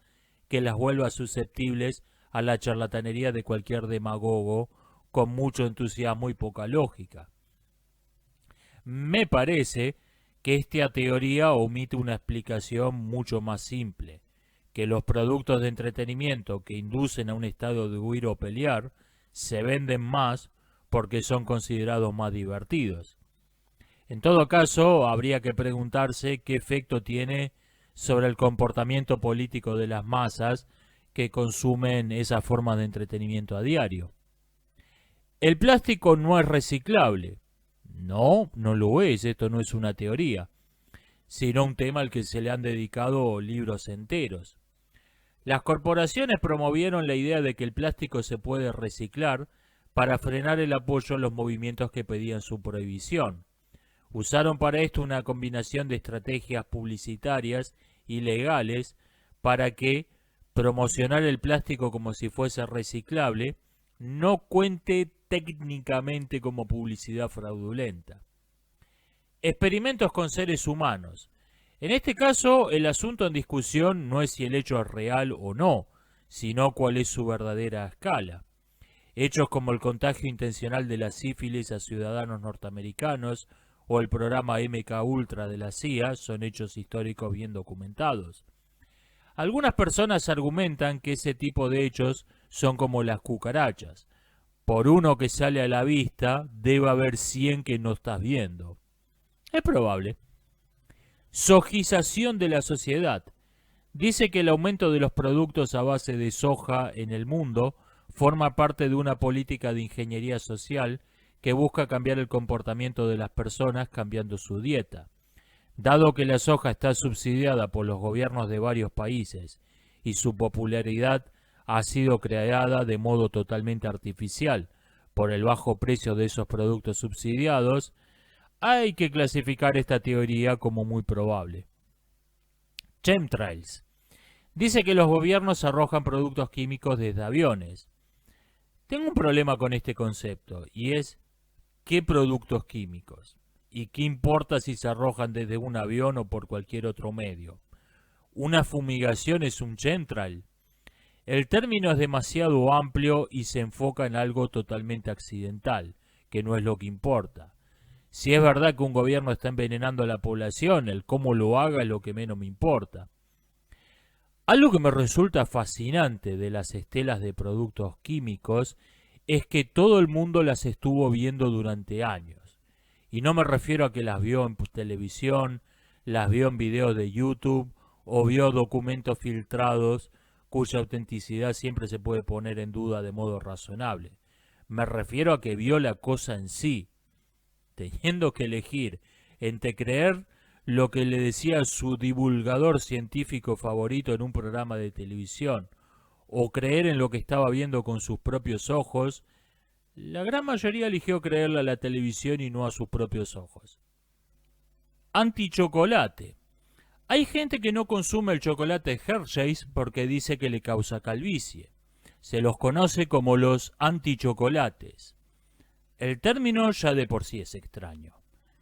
que las vuelva susceptibles a la charlatanería de cualquier demagogo con mucho entusiasmo y poca lógica. Me parece que esta teoría omite una explicación mucho más simple, que los productos de entretenimiento que inducen a un estado de huir o pelear se venden más porque son considerados más divertidos. En todo caso, habría que preguntarse qué efecto tiene sobre el comportamiento político de las masas que consumen esa forma de entretenimiento a diario. El plástico no es reciclable. No, no lo es, esto no es una teoría, sino un tema al que se le han dedicado libros enteros. Las corporaciones promovieron la idea de que el plástico se puede reciclar para frenar el apoyo a los movimientos que pedían su prohibición. Usaron para esto una combinación de estrategias publicitarias y legales para que promocionar el plástico como si fuese reciclable no cuente técnicamente como publicidad fraudulenta. Experimentos con seres humanos. En este caso, el asunto en discusión no es si el hecho es real o no, sino cuál es su verdadera escala. Hechos como el contagio intencional de la sífilis a ciudadanos norteamericanos o el programa MK Ultra de la CIA son hechos históricos bien documentados. Algunas personas argumentan que ese tipo de hechos son como las cucarachas. Por uno que sale a la vista, debe haber 100 que no estás viendo. Es probable. Sojización de la sociedad. Dice que el aumento de los productos a base de soja en el mundo forma parte de una política de ingeniería social que busca cambiar el comportamiento de las personas cambiando su dieta. Dado que la soja está subsidiada por los gobiernos de varios países y su popularidad ha sido creada de modo totalmente artificial por el bajo precio de esos productos subsidiados, hay que clasificar esta teoría como muy probable. Chemtrails. Dice que los gobiernos arrojan productos químicos desde aviones. Tengo un problema con este concepto, y es ¿qué productos químicos? ¿Y qué importa si se arrojan desde un avión o por cualquier otro medio? ¿Una fumigación es un chemtrail? El término es demasiado amplio y se enfoca en algo totalmente accidental, que no es lo que importa. Si es verdad que un gobierno está envenenando a la población, el cómo lo haga es lo que menos me importa. Algo que me resulta fascinante de las estelas de productos químicos es que todo el mundo las estuvo viendo durante años. Y no me refiero a que las vio en televisión, las vio en videos de YouTube o vio documentos filtrados cuya autenticidad siempre se puede poner en duda de modo razonable. Me refiero a que vio la cosa en sí, teniendo que elegir entre creer lo que le decía su divulgador científico favorito en un programa de televisión o creer en lo que estaba viendo con sus propios ojos. La gran mayoría eligió creerle a la televisión y no a sus propios ojos. Antichocolate. Hay gente que no consume el chocolate Hershey's porque dice que le causa calvicie. Se los conoce como los antichocolates. El término ya de por sí es extraño.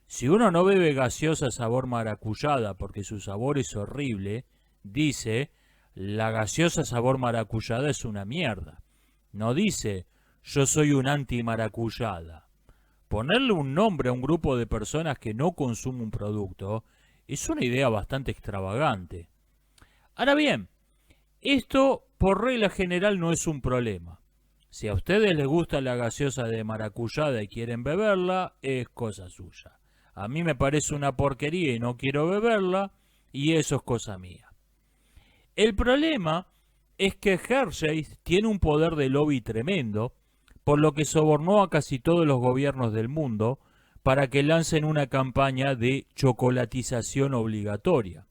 Si uno no bebe gaseosa sabor maracuyada porque su sabor es horrible, dice, la gaseosa sabor maracuyada es una mierda. No dice, yo soy un anti-maracuyada. Ponerle un nombre a un grupo de personas que no consume un producto es una idea bastante extravagante. Ahora bien, esto por regla general no es un problema. Si a ustedes les gusta la gaseosa de maracuyada y quieren beberla, es cosa suya. A mí me parece una porquería y no quiero beberla, y eso es cosa mía. El problema es que Hershey's tiene un poder de lobby tremendo, por lo que sobornó a casi todos los gobiernos del mundo para que lancen una campaña de chocolatización obligatoria.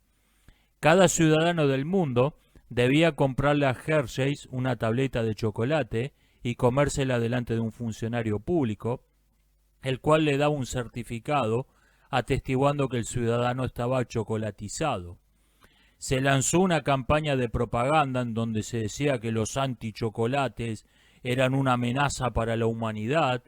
Cada ciudadano del mundo debía comprarle a Hershey's una tableta de chocolate y comérsela delante de un funcionario público, el cual le daba un certificado atestiguando que el ciudadano estaba chocolatizado. Se lanzó una campaña de propaganda en donde se decía que los antichocolates eran una amenaza para la humanidad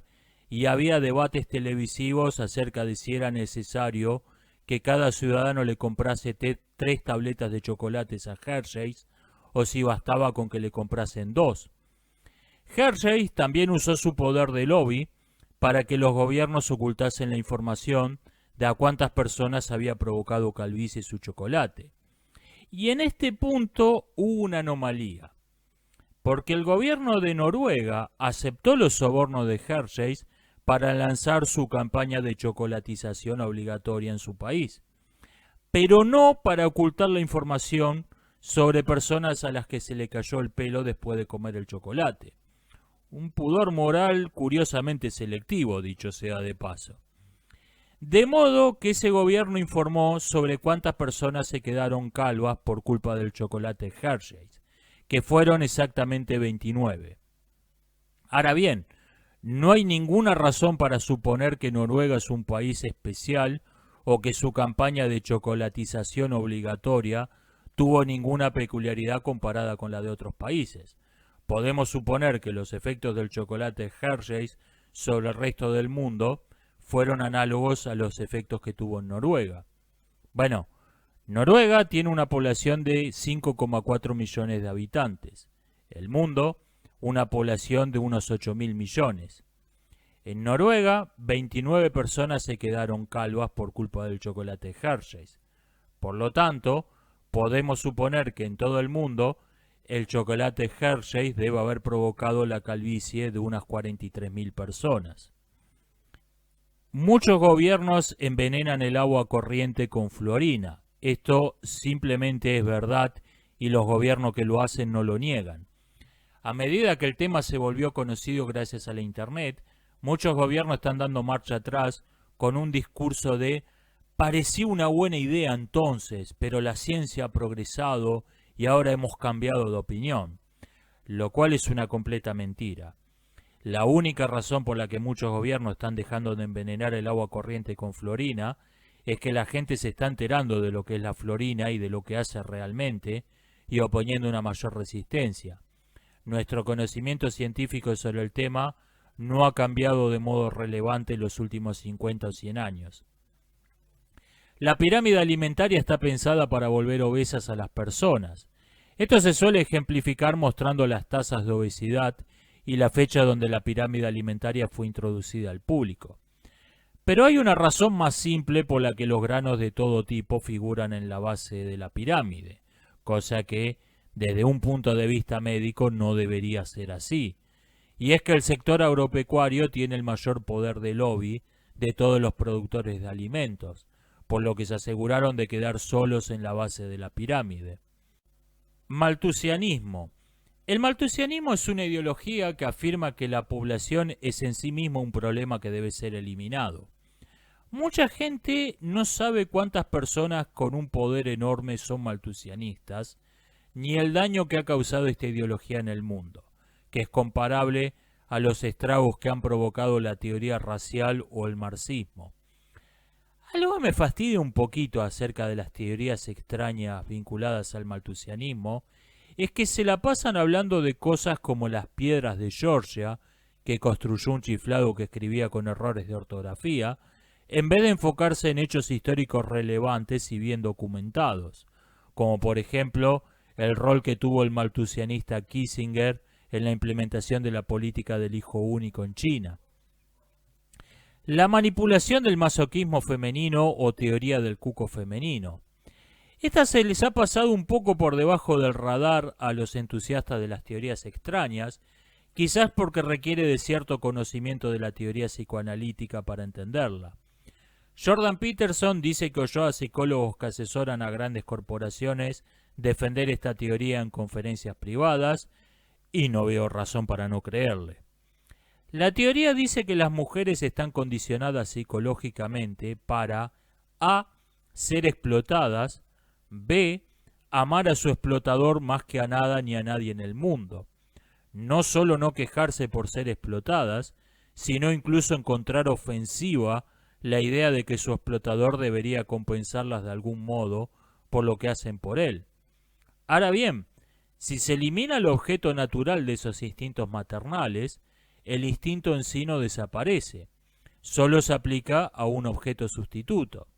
y había debates televisivos acerca de si era necesario que cada ciudadano le comprase 3 tabletas de chocolates a Hershey's o si bastaba con que le comprasen 2. Hershey's también usó su poder de lobby para que los gobiernos ocultasen la información de a cuántas personas había provocado calvicie su chocolate. Y en este punto hubo una anomalía, porque el gobierno de Noruega aceptó los sobornos de Hershey's para lanzar su campaña de chocolatización obligatoria en su país, pero no para ocultar la información sobre personas a las que se le cayó el pelo después de comer el chocolate. Un pudor moral curiosamente selectivo, dicho sea de paso. De modo que ese gobierno informó sobre cuántas personas se quedaron calvas por culpa del chocolate Hershey's, que fueron exactamente 29. Ahora bien, no hay ninguna razón para suponer que Noruega es un país especial o que su campaña de chocolatización obligatoria tuvo ninguna peculiaridad comparada con la de otros países. Podemos suponer que los efectos del chocolate Hershey's sobre el resto del mundo fueron análogos a los efectos que tuvo en Noruega. Bueno, Noruega tiene una población de 5,4 millones de habitantes. El mundo, una población de unos 8.000 millones. En Noruega, 29 personas se quedaron calvas por culpa del chocolate Hershey's. Por lo tanto, podemos suponer que en todo el mundo el chocolate Hershey's debe haber provocado la calvicie de unas 43.000 personas. Muchos gobiernos envenenan el agua corriente con fluorina. Esto simplemente es verdad y los gobiernos que lo hacen no lo niegan. A medida que el tema se volvió conocido gracias a la Internet, muchos gobiernos están dando marcha atrás con un discurso de parecía una buena idea entonces, pero la ciencia ha progresado y ahora hemos cambiado de opinión, lo cual es una completa mentira. La única razón por la que muchos gobiernos están dejando de envenenar el agua corriente con fluorina es que la gente se está enterando de lo que es la fluorina y de lo que hace realmente y oponiendo una mayor resistencia. Nuestro conocimiento científico sobre el tema no ha cambiado de modo relevante en los últimos 50 o 100 años. La pirámide alimentaria está pensada para volver obesas a las personas. Esto se suele ejemplificar mostrando las tasas de obesidad y la fecha donde la pirámide alimentaria fue introducida al público. Pero hay una razón más simple por la que los granos de todo tipo figuran en la base de la pirámide, cosa que, desde un punto de vista médico, no debería ser así. Y es que el sector agropecuario tiene el mayor poder de lobby de todos los productores de alimentos, por lo que se aseguraron de quedar solos en la base de la pirámide. Malthusianismo. El malthusianismo es una ideología que afirma que la población es en sí misma un problema que debe ser eliminado. Mucha gente no sabe cuántas personas con un poder enorme son malthusianistas, ni el daño que ha causado esta ideología en el mundo, que es comparable a los estragos que han provocado la teoría racial o el marxismo. Algo que me fastidia un poquito acerca de las teorías extrañas vinculadas al malthusianismo es que se la pasan hablando de cosas como las piedras de Georgia, que construyó un chiflado que escribía con errores de ortografía, en vez de enfocarse en hechos históricos relevantes y bien documentados, como por ejemplo el rol que tuvo el malthusianista Kissinger en la implementación de la política del hijo único en China. La manipulación del masoquismo femenino o teoría del cuco femenino. Esta se les ha pasado un poco por debajo del radar a los entusiastas de las teorías extrañas, quizás porque requiere de cierto conocimiento de la teoría psicoanalítica para entenderla. Jordan Peterson dice que oyó a psicólogos que asesoran a grandes corporaciones defender esta teoría en conferencias privadas, y no veo razón para no creerle. La teoría dice que las mujeres están condicionadas psicológicamente para a. ser explotadas, b. amar a su explotador más que a nada ni a nadie en el mundo. No solo no quejarse por ser explotadas, sino incluso encontrar ofensiva la idea de que su explotador debería compensarlas de algún modo por lo que hacen por él. Ahora bien, si se elimina el objeto natural de esos instintos maternales, el instinto en sí no desaparece, solo se aplica a un objeto sustituto,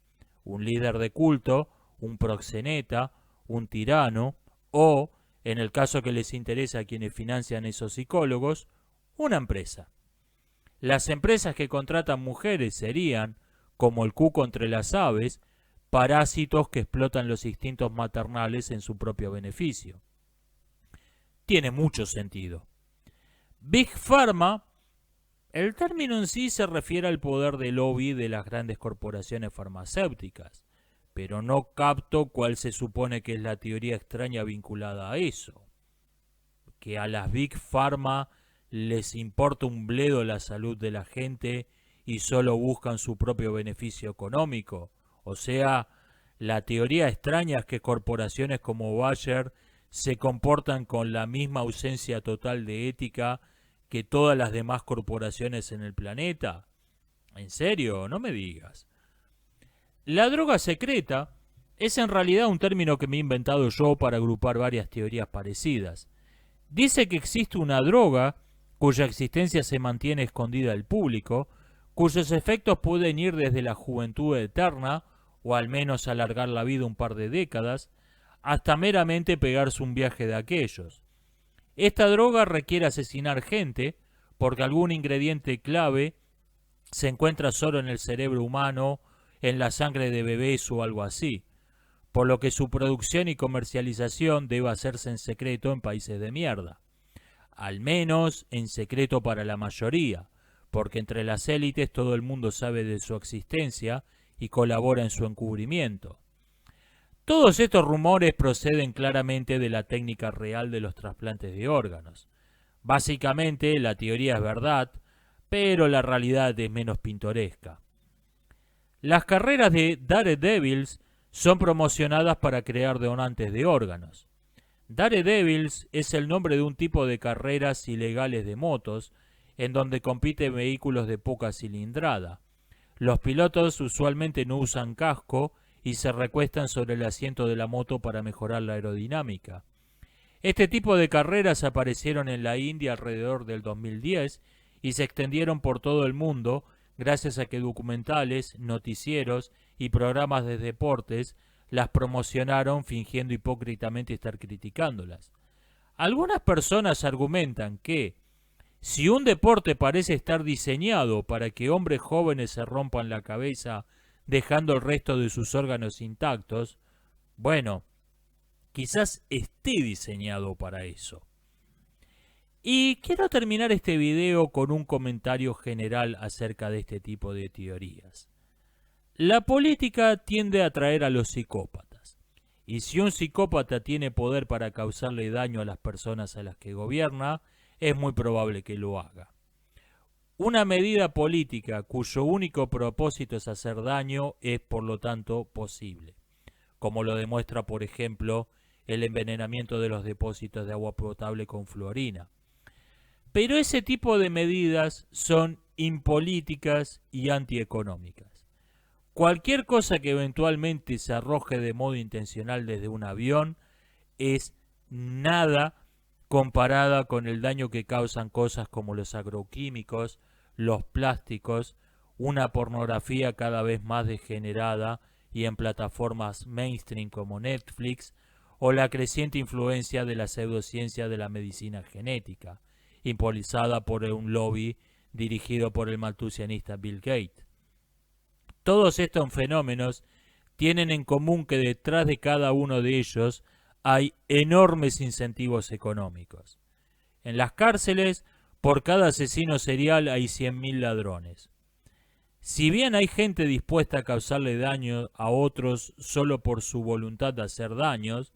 un líder de culto, un proxeneta, un tirano o, en el caso que les interesa a quienes financian esos psicólogos, una empresa. Las empresas que contratan mujeres serían, como el cuco entre las aves, parásitos que explotan los instintos maternales en su propio beneficio. Tiene mucho sentido. Big Pharma, el término en sí se refiere al poder de lobby de las grandes corporaciones farmacéuticas, pero no capto cuál se supone que es la teoría extraña vinculada a eso. Que a las Big Pharma les importa un bledo la salud de la gente y solo buscan su propio beneficio económico. O sea, la teoría extraña es que corporaciones como Bayer se comportan con la misma ausencia total de ética que todas las demás corporaciones en el planeta. ¿En serio? No me digas. La droga secreta es en realidad un término que me he inventado yo para agrupar varias teorías parecidas. Dice que existe una droga cuya existencia se mantiene escondida del público, cuyos efectos pueden ir desde la juventud eterna, o al menos alargar la vida un par de décadas, hasta meramente pegarse un viaje de aquellos. Esta droga requiere asesinar gente porque algún ingrediente clave se encuentra solo en el cerebro humano, en la sangre de bebés o algo así, por lo que su producción y comercialización debe hacerse en secreto en países de mierda. Al menos en secreto para la mayoría, porque entre las élites todo el mundo sabe de su existencia y colabora en su encubrimiento. Todos estos rumores proceden claramente de la técnica real de los trasplantes de órganos. Básicamente la teoría es verdad, pero la realidad es menos pintoresca. Las carreras de Daredevils son promocionadas para crear donantes de órganos. Daredevils es el nombre de un tipo de carreras ilegales de motos, en donde compiten vehículos de poca cilindrada. Los pilotos usualmente no usan casco y se recuestan sobre el asiento de la moto para mejorar la aerodinámica. Este tipo de carreras aparecieron en la India alrededor del 2010 y se extendieron por todo el mundo gracias a que documentales, noticieros y programas de deportes las promocionaron fingiendo hipócritamente estar criticándolas. Algunas personas argumentan que si un deporte parece estar diseñado para que hombres jóvenes se rompan la cabeza dejando el resto de sus órganos intactos, bueno, quizás esté diseñado para eso. Y quiero terminar este video con un comentario general acerca de este tipo de teorías. La política tiende a atraer a los psicópatas, y si un psicópata tiene poder para causarle daño a las personas a las que gobierna, es muy probable que lo haga. Una medida política cuyo único propósito es hacer daño es, por lo tanto, posible, como lo demuestra, por ejemplo, el envenenamiento de los depósitos de agua potable con fluorina. Pero ese tipo de medidas son impolíticas y antieconómicas. Cualquier cosa que eventualmente se arroje de modo intencional desde un avión es nada comparada con el daño que causan cosas como los agroquímicos, los plásticos, una pornografía cada vez más degenerada y en plataformas mainstream como Netflix, o la creciente influencia de la pseudociencia de la medicina genética, impulsada por un lobby dirigido por el maltusianista Bill Gates. Todos estos fenómenos tienen en común que detrás de cada uno de ellos hay enormes incentivos económicos. En las cárceles, por cada asesino serial hay 100.000 ladrones. Si bien hay gente dispuesta a causarle daño a otros solo por su voluntad de hacer daños,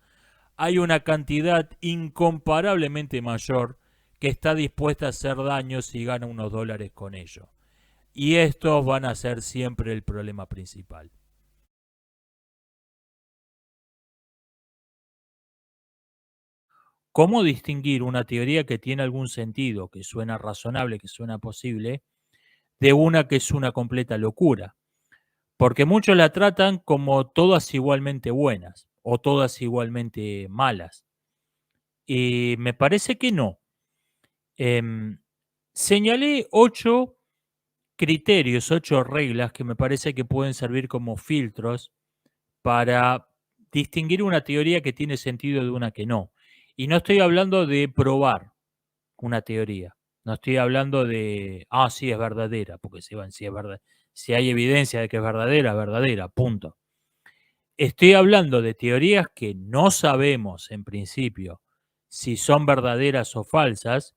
hay una cantidad incomparablemente mayor que está dispuesta a hacer daños y gana unos dólares con ello. Y estos van a ser siempre el problema principal. ¿Cómo distinguir una teoría que tiene algún sentido, que suena razonable, que suena posible, de una que es una completa locura? Porque muchos la tratan como todas igualmente buenas o todas igualmente malas. Y me parece que no. Señalé 8 criterios, 8 reglas que me parece que pueden servir como filtros para distinguir una teoría que tiene sentido de una que no. Y no estoy hablando de probar una teoría. No estoy hablando de, sí es verdadera, porque si es verdad, si hay evidencia de que es verdadera, punto. Estoy hablando de teorías que no sabemos en principio si son verdaderas o falsas.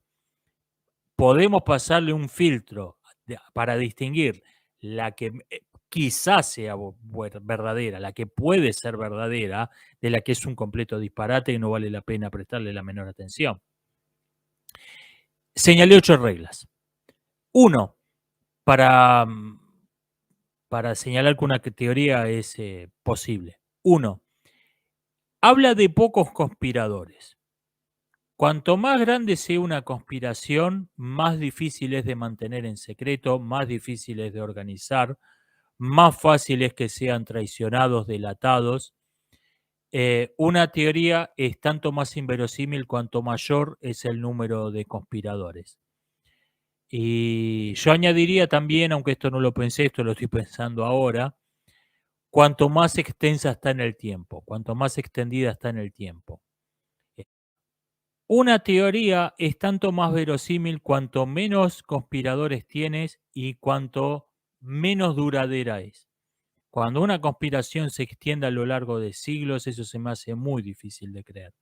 Podemos pasarle un filtro para distinguir la que quizás sea verdadera, la que puede ser verdadera, de la que es un completo disparate y no vale la pena prestarle la menor atención. Señalé 8 reglas. 1, para señalar que una teoría es posible. 1, habla de pocos conspiradores. Cuanto más grande sea una conspiración, más difícil es de mantener en secreto, más difícil es de organizar, más fácil es que sean traicionados, delatados. Una teoría es tanto más inverosímil cuanto mayor es el número de conspiradores. Y yo añadiría también, aunque esto no lo pensé, esto lo estoy pensando ahora, cuanto más extensa está en el tiempo, cuanto más extendida está en el tiempo. Una teoría es tanto más verosímil cuanto menos conspiradores tienes y cuanto menos duradera es. Cuando una conspiración se extiende a lo largo de siglos, eso se me hace muy difícil de creer.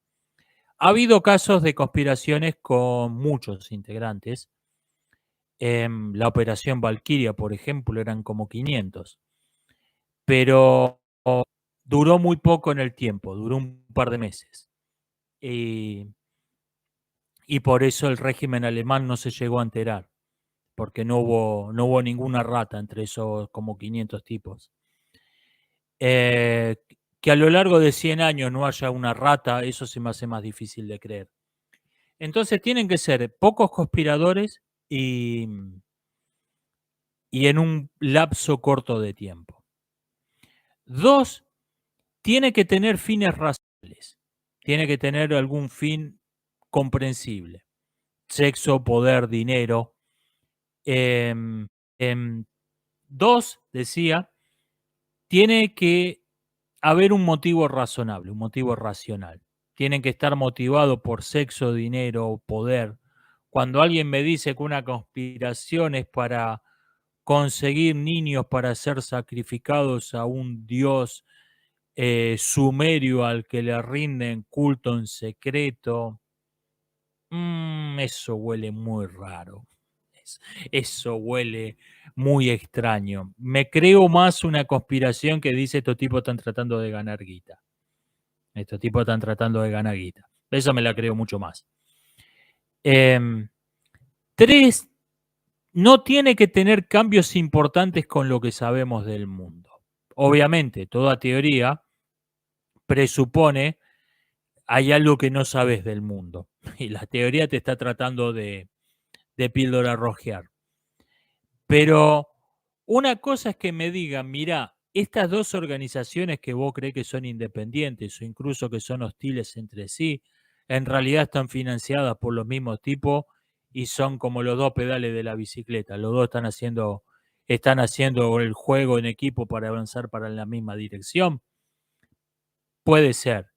Ha habido casos de conspiraciones con muchos integrantes. La Operación Valquiria, por ejemplo, eran como 500. Pero duró muy poco en el tiempo, duró un par de meses. Y por eso el régimen alemán no se llegó a enterar, porque no hubo ninguna rata entre esos como 500 tipos. Que a lo largo de 100 años no haya una rata, eso se me hace más difícil de creer. Entonces tienen que ser pocos conspiradores y en un lapso corto de tiempo. 2, tiene que tener fines racionales. Tiene que tener algún fin comprensible. Sexo, poder, dinero. 2, decía, tiene que haber un motivo razonable, un motivo racional. Tienen que estar motivados por sexo, dinero, poder. Cuando alguien me dice que una conspiración es para conseguir niños para ser sacrificados a un dios sumerio al que le rinden culto en secreto, eso huele muy raro. Eso huele muy extraño. Me creo más una conspiración que dice estos tipos están tratando de ganar guita. Estos tipos están tratando de ganar guita. Eso me la creo mucho más. 3, no tiene que tener cambios importantes con lo que sabemos del mundo. Obviamente, toda teoría presupone hay algo que no sabes del mundo. Y la teoría te está tratando de píldora rojear. Pero una cosa es que me digan, mira, estas dos organizaciones que vos crees que son independientes o incluso que son hostiles entre sí, en realidad están financiadas por los mismos tipos y son como los dos pedales de la bicicleta. Los dos están haciendo el juego en equipo para avanzar para la misma dirección. Puede ser.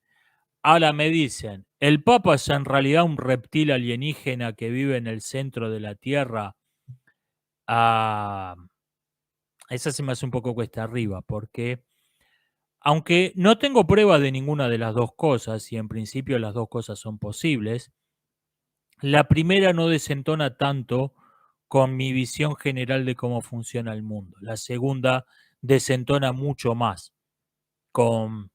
Ahora me dicen, ¿el Papa es en realidad un reptil alienígena que vive en el centro de la Tierra? Esa se me hace un poco cuesta arriba, porque aunque no tengo prueba de ninguna de las dos cosas, y en principio las dos cosas son posibles, la primera no desentona tanto con mi visión general de cómo funciona el mundo. La segunda desentona mucho más con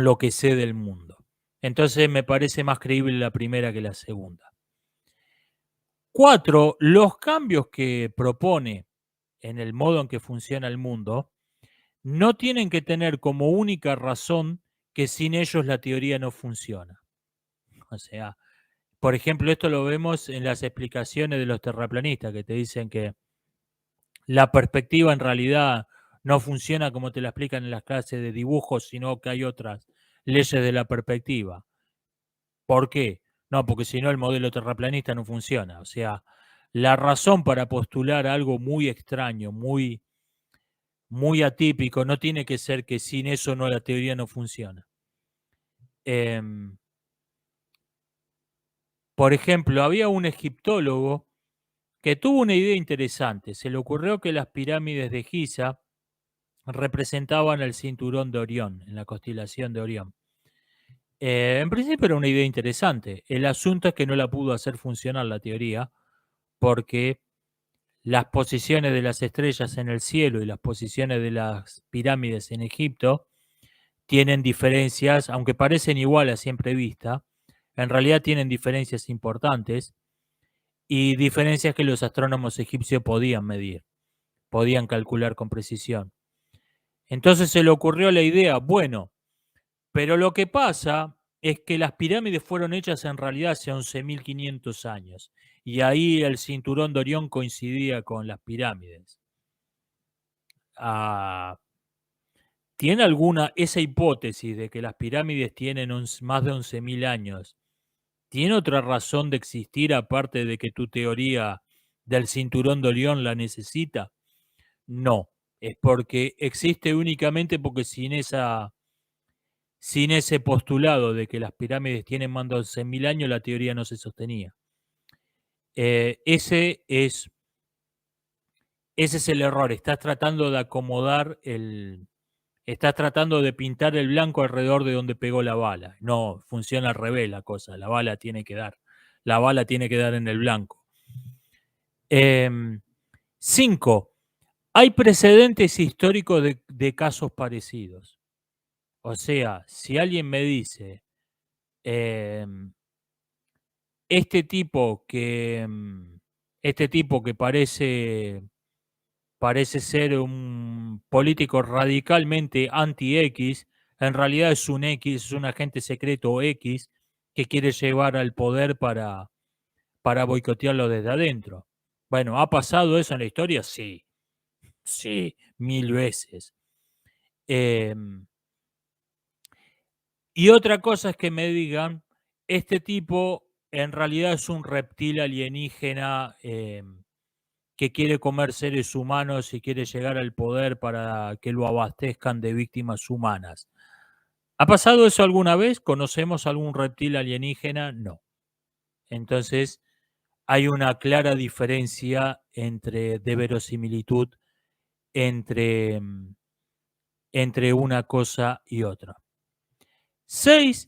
lo que sé del mundo. Entonces me parece más creíble la primera que la segunda. 4, los cambios que propone en el modo en que funciona el mundo no tienen que tener como única razón que sin ellos la teoría no funciona. O sea, por ejemplo, esto lo vemos en las explicaciones de los terraplanistas que te dicen que la perspectiva en realidad no funciona como te la explican en las clases de dibujos, sino que hay otras leyes de la perspectiva. ¿Por qué? No, porque si no el modelo terraplanista no funciona. O sea, la razón para postular algo muy extraño, muy atípico, no tiene que ser que sin eso la teoría no funciona. Por ejemplo, había un egiptólogo que tuvo una idea interesante. Se le ocurrió que las pirámides de Giza representaban el cinturón de Orión, en la constelación de Orión. En principio era una idea interesante. El asunto es que no la pudo hacer funcionar la teoría porque las posiciones de las estrellas en el cielo y las posiciones de las pirámides en Egipto tienen diferencias, aunque parecen iguales a simple vista, en realidad tienen diferencias importantes y diferencias que los astrónomos egipcios podían medir, podían calcular con precisión. Entonces se le ocurrió la idea, bueno, pero lo que pasa es que las pirámides fueron hechas en realidad hace 11.500 años y ahí el cinturón de Orión coincidía con las pirámides. ¿Tiene esa hipótesis de que las pirámides tienen más de 11.000 años? ¿Tiene otra razón de existir aparte de que tu teoría del cinturón de Orión la necesita? No, es porque existe únicamente porque sin esa sin ese postulado de que las pirámides tienen más de 11.000 años, la teoría no se sostenía. Ese es el error. Estás tratando de acomodar estás tratando de pintar el blanco alrededor de donde pegó la bala. No, funciona al revés la cosa. La bala tiene que dar en el blanco. 5. Hay precedentes históricos de casos parecidos. O sea, si alguien me dice, este tipo que parece ser un político radicalmente anti-X, en realidad es un X, es un agente secreto X que quiere llevar al poder para boicotearlo desde adentro. Bueno, ¿ha pasado eso en la historia? Sí, 1000 veces. Y otra cosa es que me digan, este tipo en realidad es un reptil alienígena que quiere comer seres humanos y quiere llegar al poder para que lo abastezcan de víctimas humanas. ¿Ha pasado eso alguna vez? ¿Conocemos algún reptil alienígena? No. Entonces, hay una clara diferencia de verosimilitud entre una cosa y otra. 6.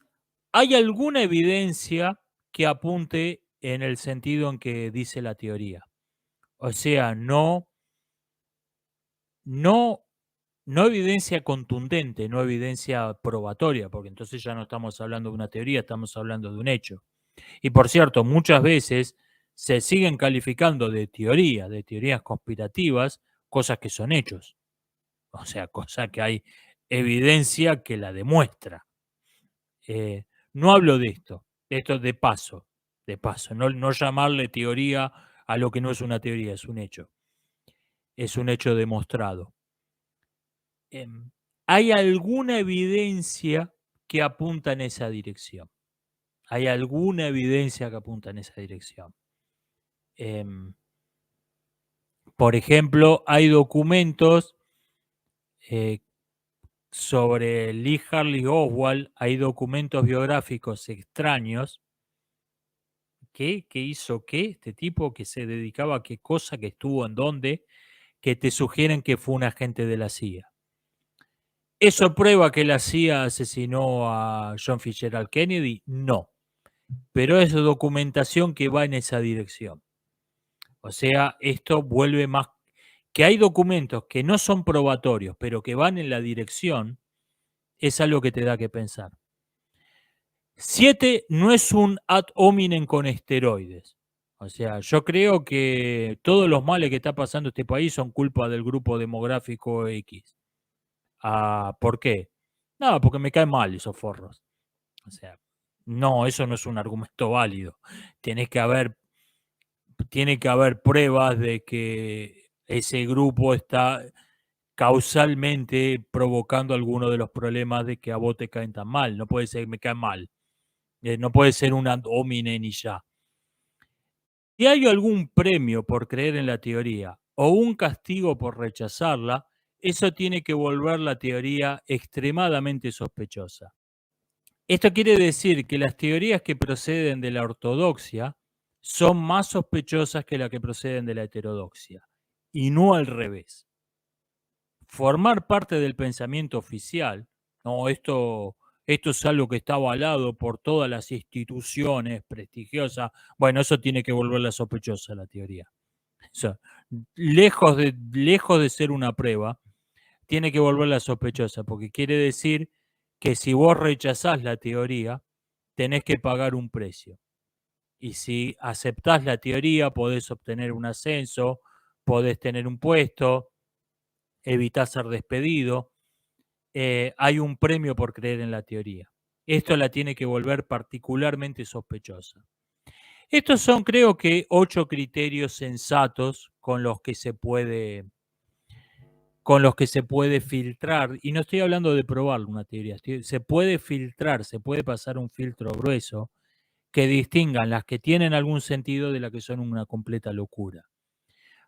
¿Hay alguna evidencia que apunte en el sentido en que dice la teoría? O sea, no evidencia contundente, no evidencia probatoria, porque entonces ya no estamos hablando de una teoría, estamos hablando de un hecho. Y por cierto, muchas veces se siguen calificando de teorías conspirativas, cosas que son hechos. O sea, cosas que hay evidencia que la demuestra. No hablo de esto de paso, no llamarle teoría a lo que no es una teoría, es un hecho demostrado. ¿Hay alguna evidencia que apunta en esa dirección? ¿Hay alguna evidencia que apunta en esa dirección? Por ejemplo, hay documentos sobre Lee Harvey Oswald, hay documentos biográficos extraños. ¿Qué hizo qué? Este tipo que se dedicaba a qué cosa, que estuvo en dónde, que te sugieren que fue un agente de la CIA. ¿Eso prueba que la CIA asesinó a John Fitzgerald Kennedy? No. Pero es documentación que va en esa dirección. O sea, esto vuelve más... Que hay documentos que no son probatorios, pero que van en la dirección, es algo que te da que pensar. 7. No es un ad hominem con esteroides. O sea, yo creo que todos los males que está pasando este país son culpa del grupo demográfico X. ¿Por qué? No, porque me caen mal esos forros. O sea, no, eso no es un argumento válido. Tiene que haber pruebas de que ese grupo está causalmente provocando alguno de los problemas de que a vos te caen tan mal. No puede ser que me caen mal. No puede ser un ad hominem y ya. Si hay algún premio por creer en la teoría o un castigo por rechazarla, eso tiene que volver la teoría extremadamente sospechosa. Esto quiere decir que las teorías que proceden de la ortodoxia son más sospechosas que las que proceden de la heterodoxia, y no al revés. Formar parte del pensamiento oficial, no, esto es algo que está avalado por todas las instituciones prestigiosas, bueno, eso tiene que volverla sospechosa la teoría. O sea, lejos de ser una prueba, tiene que volverla sospechosa, porque quiere decir que si vos rechazás la teoría, tenés que pagar un precio. Y si aceptás la teoría, podés obtener un ascenso, podés tener un puesto, evitás ser despedido. Hay un premio por creer en la teoría. Esto la tiene que volver particularmente sospechosa. Estos son, creo que, 8 criterios sensatos con los que se puede filtrar, y no estoy hablando de probar una teoría, se puede filtrar, se puede pasar un filtro grueso que distingan las que tienen algún sentido de las que son una completa locura.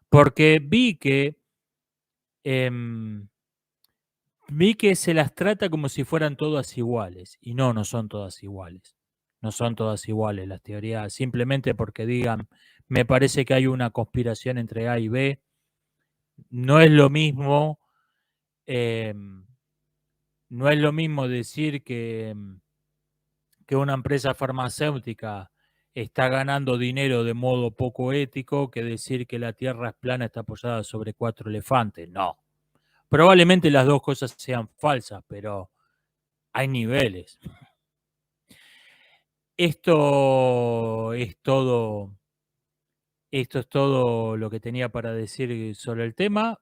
Porque vi que vi que se las trata como si fueran todas iguales, y no son todas iguales. No son todas iguales las teorías, simplemente porque digan, me parece que hay una conspiración entre A y B. No es lo mismo, no es lo mismo decir que una empresa farmacéutica está ganando dinero de modo poco ético que decir que la Tierra es plana, está apoyada sobre 4 elefantes. No. Probablemente las dos cosas sean falsas, pero hay niveles. Esto es todo lo que tenía para decir sobre el tema.